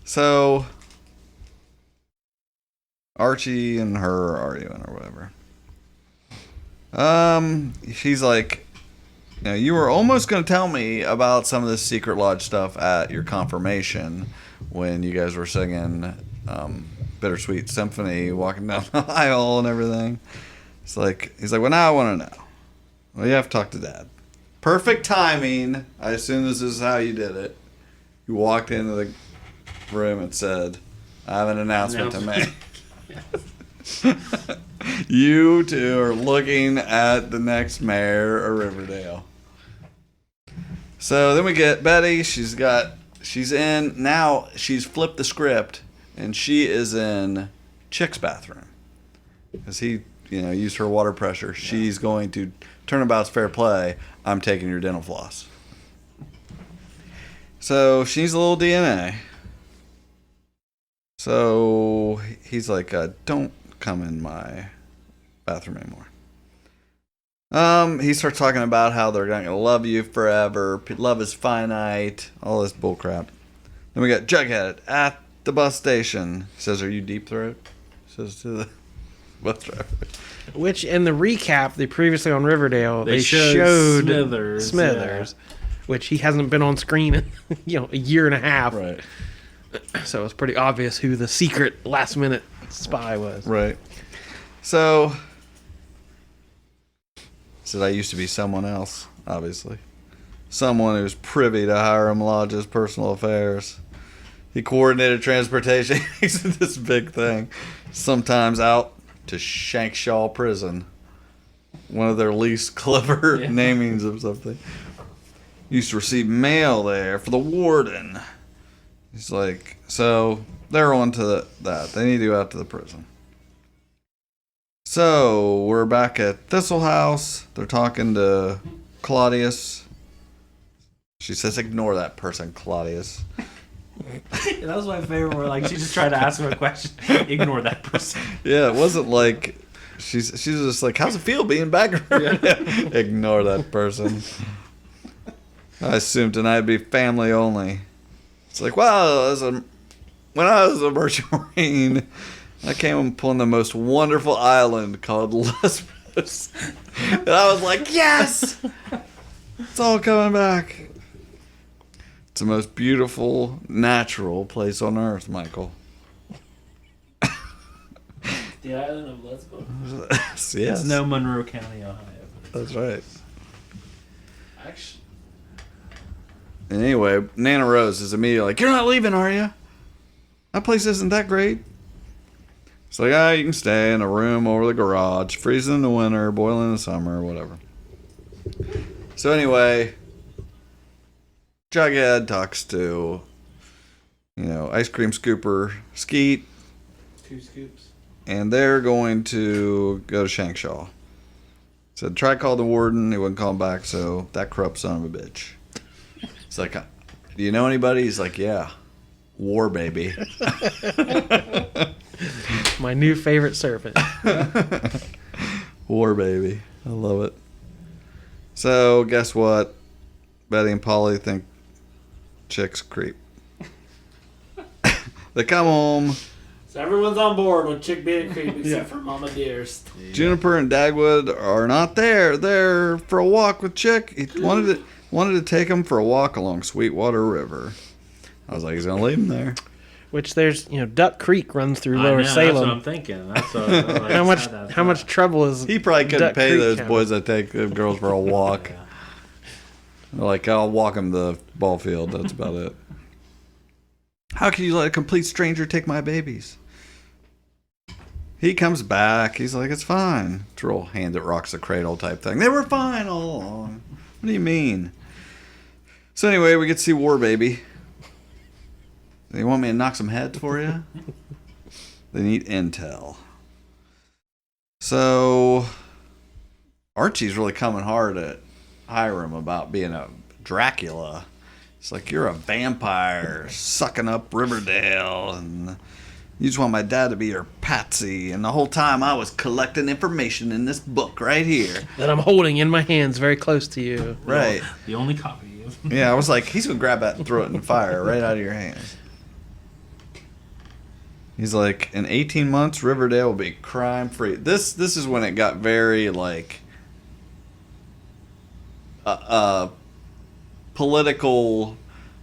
So Archie and her are arguing or whatever. She's like, you were almost going to tell me about some of this Secret Lodge stuff at your confirmation when you guys were singing Bittersweet Symphony, walking down the aisle and everything. He's like, well, now I want to know. Well, you have to talk to Dad. Perfect timing. I assume this is how you did it. You walked into the room and said, I have an announcement to make. You two are looking at the next mayor of Riverdale. So then we get Betty. She's in, now she's flipped the script and she is in Chick's bathroom. Because he, used her water pressure. Yeah. She's going to, turnabout's fair play, I'm taking your dental floss. So she needs a little DNA. So he's like, don't come in my bathroom anymore. He starts talking about how they're going to love you forever. Love is finite. All this bullcrap. Then we got Jughead at the bus station. He says, are you Deep Throat? Says to the bus driver. Which, in the recap, previously on Riverdale, they showed Smithers, which he hasn't been on screen in, a year and a half. Right. So it's pretty obvious who the secret last-minute spy was. Right. So, said I used to be someone else, obviously. Someone who's privy to Hiram Lodge's personal affairs. He coordinated transportation. He's this big thing. Sometimes out to Shankshaw Prison. One of their least clever namings of something. Used to receive mail there for the warden. He's like, so they're on to that. They need to go out to the prison. So we're back at Thistle House. They're talking to Claudius. She says, ignore that person, Claudius. That was my favorite where she just tried to ask him a question. Ignore that person. Yeah, it wasn't like she's just like, how's it feel being back? Ignore that person. I assumed tonight would be family only. It's like, well, when I was a merchant marine, I came upon the most wonderful island called Lesbos. And I was like, yes! It's all coming back. It's the most beautiful, natural place on earth, Michael. The island of Lesbos? Yes. It's no Monroe County, Ohio. That's right. Actually. And anyway, Nana Rose is immediately like, you're not leaving, are you? That place isn't that great. It's like, you can stay in a room over the garage, freezing in the winter, boiling in the summer, whatever. So anyway, Jughead talks to, ice cream scooper Skeet. 2 scoops. And they're going to go to Shankshaw. Said, try to call the warden. He wouldn't call him back, so that corrupt son of a bitch. It's like, do you know anybody? He's like, yeah. War baby. My new favorite serpent. War baby. I love it. So, guess what? Betty and Polly think Chick's creep. They come home. So everyone's on board with Chick being a creep except for Mama Dearest. Juniper and Dagwood are not there. They're for a walk with Chick. He wanted to take him for a walk along Sweetwater River. I was like, he's gonna leave him there. Which there's, Duck Creek runs through I Lower know, Salem. That's what I'm thinking. That's what, How much trouble is He probably couldn't Duck pay Creek those having? boys that take the girls for a walk. Yeah. Like, I'll walk him to the ball field. That's about it. How can you let a complete stranger take my babies? He comes back. He's like, it's fine. It's a real hand that rocks the cradle type thing. They were fine all along. What do you mean? So anyway, we get to see War Baby. They want me to knock some heads for you? They need intel. So Archie's really coming hard at Hiram about being a Dracula. It's like, you're a vampire sucking up Riverdale, and you just want my dad to be your patsy, and the whole time I was collecting information in this book right here. That I'm holding in my hands very close to you. Right. The only copy. Yeah, I was like, he's going to grab that and throw it in the fire right out of your hands. He's like, in 18 months, Riverdale will be crime-free. This is when it got very, like, political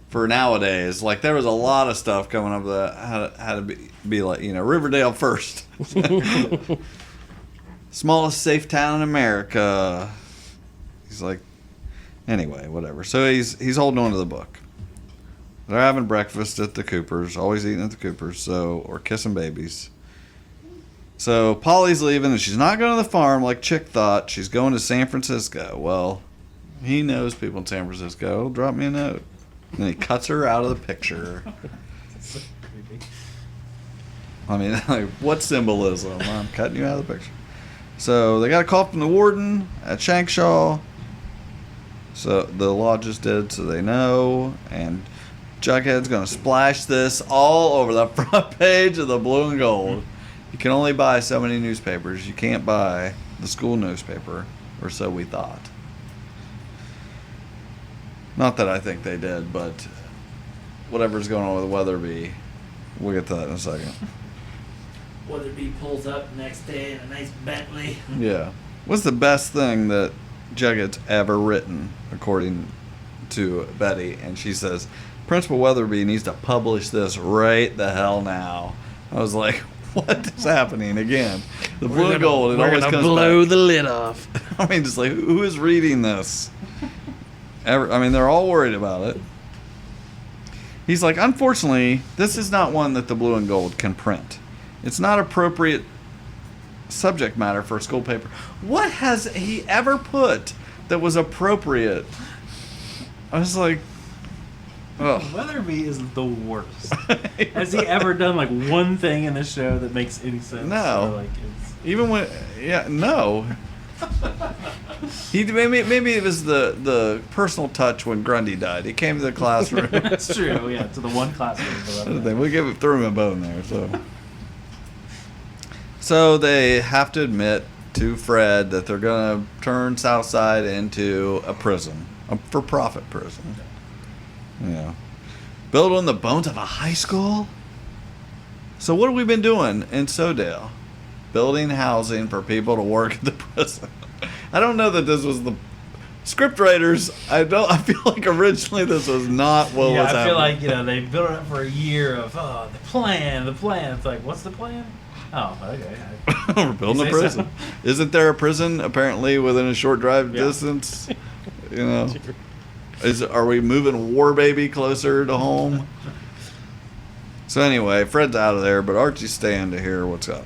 for nowadays. Like, there was a lot of stuff coming up that had to be like, Riverdale first. Smallest safe town in America. He's like, anyway, whatever. So he's holding on to the book. They're having breakfast at the Coopers, always eating at the Coopers, or kissing babies. So Polly's leaving, and she's not going to the farm like Chick thought. She's going to San Francisco. Well, he knows people in San Francisco. Drop me a note. And he cuts her out of the picture. So creepy. I mean, like, what symbolism? I'm cutting you out of the picture. So they got a call from the warden at Shankshaw. So the lodge is dead, so they know. And Jughead's going to splash this all over the front page of the Blue and Gold. You can only buy so many newspapers. You can't buy the school newspaper, or so we thought. Not that I think they did, but whatever's going on with Weatherby, we'll get to that in a second. Weatherby pulls up next day in a nice Bentley. Yeah. What's the best thing that Jughead's ever written, according to Betty? And she says, Principal Weatherby needs to publish this right the hell now. I was like, what is happening again? The Blue and Gold, it We're always gonna comes blow back. the lid off. I mean, just like, who is reading this? I mean, they're all worried about it. He's like, unfortunately, this is not one that the Blue and Gold can print. It's not appropriate subject matter for a school paper. What has he ever put that was appropriate? I was like, oh. Weatherby is the worst. Has he ever done like one thing in the show that makes any sense? No. Or, like, it's... Even when, no. He maybe it was the personal touch when Grundy died. He came to the classroom. That's true. Yeah, to the one classroom. We threw him a bone there. So they have to admit to Fred that they're gonna turn Southside into a prison, a for-profit prison. Yeah, built on the bones of a high school. So what have we been doing in Sodale? Building housing for people to work at the prison. I don't know that this was the script writers. I feel like originally this was not what was happening. I feel like they built it up for a year of the plan. It's like, what's the plan? Oh, okay. We're building a prison. So. Isn't there a prison apparently within a short drive distance? Are we moving War Baby closer to home? So anyway, Fred's out of there, but Archie's staying to hear what's up.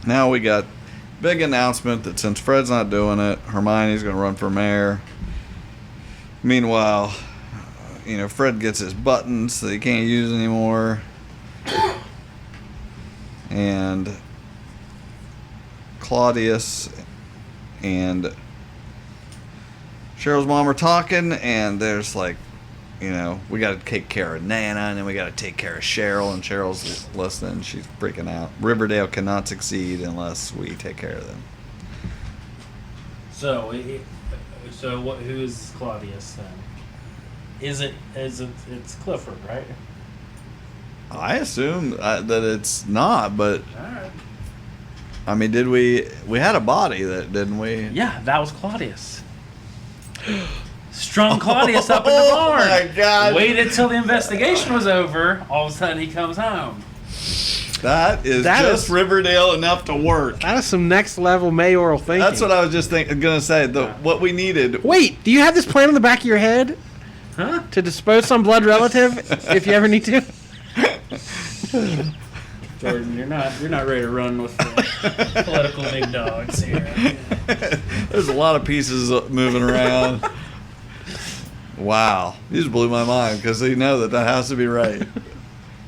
Now we got big announcement that since Fred's not doing it, Hermione's going to run for mayor. Meanwhile, Fred gets his buttons that he can't use anymore. And Claudius and Cheryl's mom are talking, and there's like, we got to take care of Nana, and then we got to take care of Cheryl, and Cheryl's listening. She's freaking out. Riverdale cannot succeed unless we take care of them. So who is Claudius then? It's Clifford, right? I assume that it's not, but Alright. I mean, did we had a body that didn't we? Yeah, that was Claudius. Strung Claudius up in the barn. Oh my God! Waited till the investigation was over. All of a sudden, he comes home. That is just Riverdale enough to work. That is some next level mayoral thinking. That's what I was just gonna say. What we needed. Wait, do you have this plan in the back of your head? Huh? To dispose some blood relative if you ever need to? Jordan, you're not ready to run with the political big dogs here. There's a lot of pieces moving around. Wow, you just blew my mind because you know that has to be right.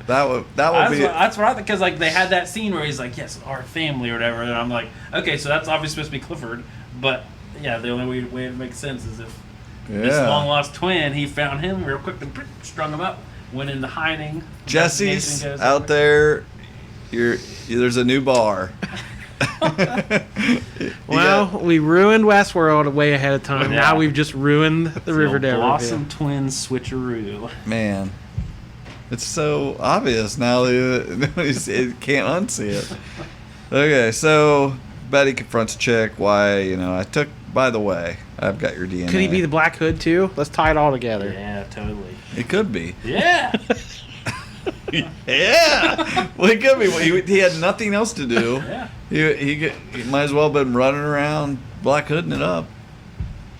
That would be. That's right, because like they had that scene where he's like, "Yes, our family" or whatever, and I'm like, "Okay, so that's obviously supposed to be Clifford." But yeah, the only way it makes sense is if this long lost twin, he found him real quick and strung him up, went into hiding. Jesse's out there. There's a new bar. Well, we ruined Westworld way ahead of time. Yeah. Now we've just ruined the Riverdale Blossom review. Twins switcheroo. Man, it's so obvious now. It can't unsee it. Okay, so Betty confronts Chick. Why, I took. By the way, I've got your DNA. Could he be the Black Hood too? Let's tie it all together. Yeah, totally. He could be. Yeah. Yeah. Well, he could be. He had nothing else to do. Yeah. He might as well have been running around Black Hooding it up.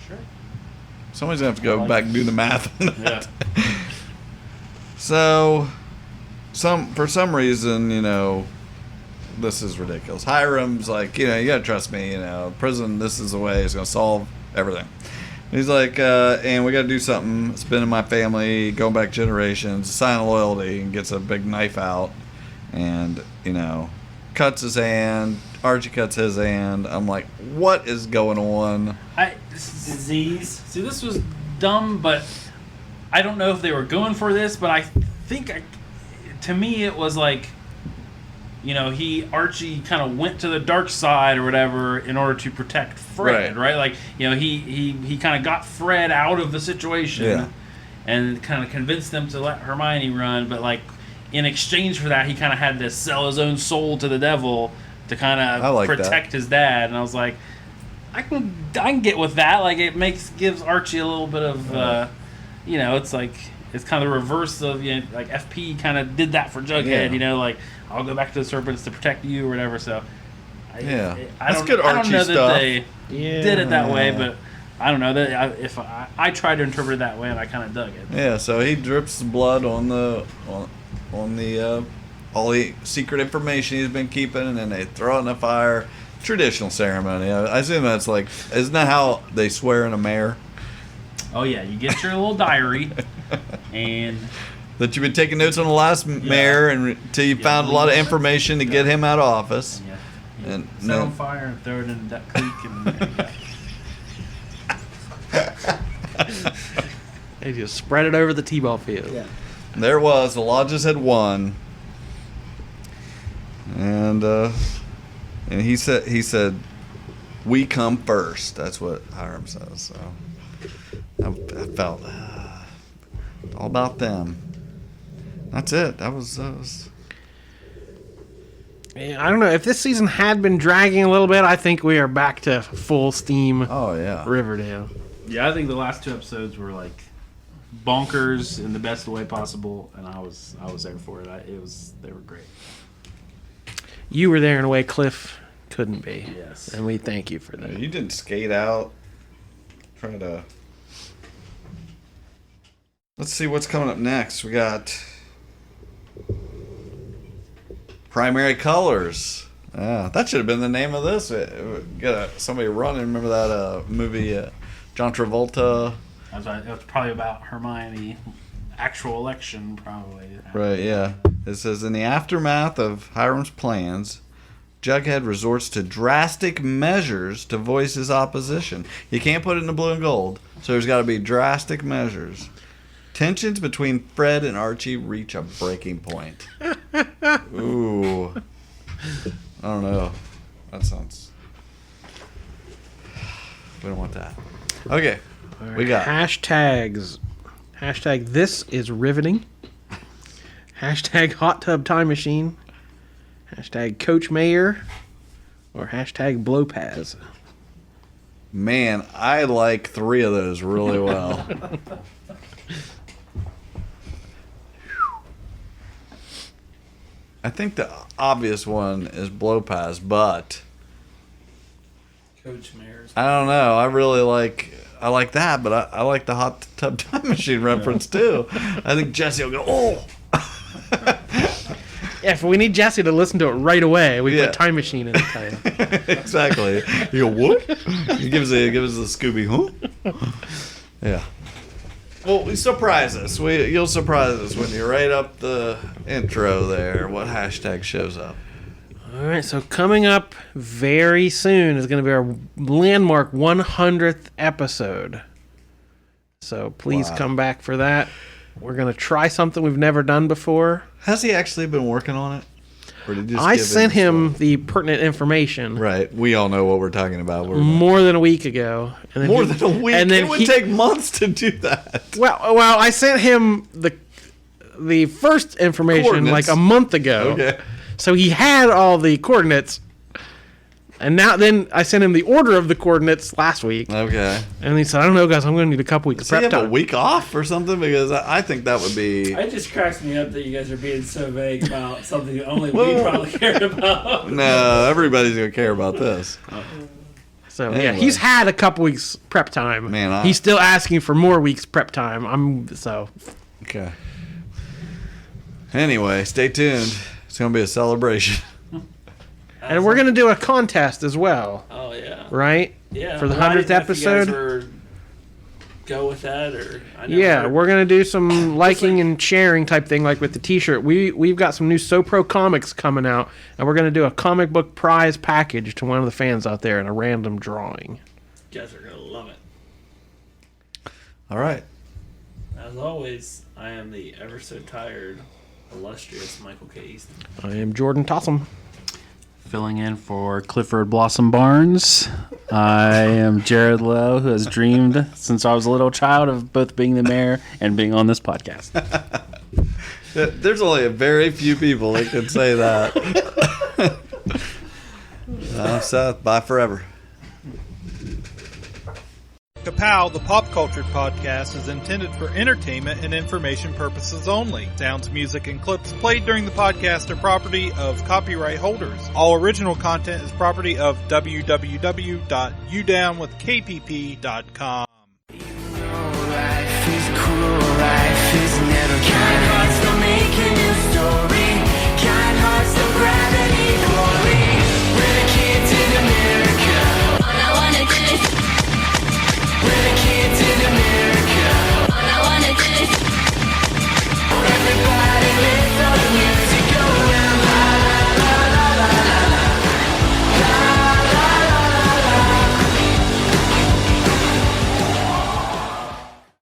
Sure. Somebody's gonna have to go back and do the math on that. Yeah. So, for some reason, this is ridiculous. Hiram's like, you gotta trust me. Prison. This is the way. It's gonna solve everything. He's like, and we got to do something. It's been in my family, going back generations. A sign of loyalty, and gets a big knife out, and cuts his hand. Archie cuts his hand. I'm like, what is going on? Disease. See, this was dumb, but I don't know if they were going for this. But I think, to me, it was like, Archie kind of went to the dark side or whatever in order to protect Fred, right? Like, he kind of got Fred out of the situation and kind of convinced them to let Hermione run, but like in exchange for that, he kind of had to sell his own soul to the devil to kind of protect his dad. And I was like, I can get with that. Like, it gives Archie a little bit of, it's like. It's kind of the reverse of, like FP kind of did that for Jughead, like, I'll go back to the Serpents to protect you or whatever. So, I that's good Archie I don't know stuff. that they did it that way, but I don't know. That if I tried to interpret it that way, and I kind of dug it. Yeah, so he drips blood on the all the secret information he's been keeping, and then they throw it in the fire. Traditional ceremony. I assume that's like, isn't that how they swear in a mayor? Oh yeah, you get your little diary, and that you've been taking notes on the last mayor until you found a lot of information to get him out of office. Yeah. And set on fire and throw it in Duck Creek, and there you go. They just spread it over the t-ball field. Yeah. There was, the lodges had won, and he said, "We come first." That's what Hiram says. So I felt all about them. That's it. That was. I don't know if this season had been dragging a little bit. I think we are back to full steam. Oh yeah, Riverdale. Yeah, I think the last 2 episodes were like bonkers in the best way possible, and I was there for it. They were great. You were there in a way Cliff couldn't be. Yes, and we thank you for that. You didn't skate out. Try to. Let's see what's coming up next. We got Primary Colors. That should have been the name of this. Get somebody running. Remember that movie, John Travolta? It was probably about Hermione, actual election, probably. Right, yeah. It says, in the aftermath of Hiram's plans, Jughead resorts to drastic measures to voice his opposition. You can't put it in the blue and gold, so there's got to be drastic measures. Tensions between Fred and Archie reach a breaking point. Ooh. I don't know. That sounds... We don't want that. Okay. We got... Hashtags. Hashtag this is riveting. Hashtag hot tub time machine. Hashtag Coach Mayor. Or hashtag Blowpaz. Man, I like 3 of those really well. I think the obvious one is Blowpaz, but Coach Mayor's. I don't know. I like that, but I like the hot tub time machine reference too. I think Jesse will go, oh. Yeah, if we need Jesse to listen to it right away, we put time machine in the title. Exactly. You go, whoop. He gives us a Scooby, huh? Yeah. Well, surprise us. You'll surprise us when you write up the intro there. What hashtag shows up? All right, so coming up very soon is going to be our landmark 100th episode. So please come back for that. We're going to try something we've never done before. Has he actually been working on it? Or did you just I give sent him the pertinent information. Right. We all know what we're talking about. More than a week ago. And then More than a week? And then it would take months to do that. Well, I sent him the first information like a month ago. Okay. So he had all the coordinates. And then I sent him the order of the coordinates last week. Okay. And he said, I don't know, guys, I'm going to need a couple weeks of prep Does he have time. a week off or something? Because I think that would be... It just cracks me up that you guys are being so vague about something that only we probably care about. No, everybody's going to care about this. So, Anyway. yeah, he's had a couple weeks prep time. Man, he's still asking for more weeks prep time. Okay. Anyway, stay tuned. It's going to be a celebration. And we're going to do a contest as well. Oh, yeah. Right? Yeah. For the Well, I 100th didn't know if you guys episode. were go with that or... Yeah, we're going to do some liking and sharing type thing like with the t-shirt. We've got some new SoPro comics coming out, and we're going to do a comic book prize package to one of the fans out there in a random drawing. You guys are going to love it. All right. As always, I am the ever so tired, illustrious Michael K. Easton. I am Jordan Tossum. Filling in for Clifford Blossom Barnes. I am Jared Lowe, who has dreamed since I was a little child of both being the mayor and being on this podcast. There's only a very few people that can say that. Seth, bye forever. Ka-Pow, the pop culture podcast, is intended for entertainment and information purposes only. Sounds, music, and clips played during the podcast are property of copyright holders. All original content is property of www.udownwithkpp.com. Life is cruel, life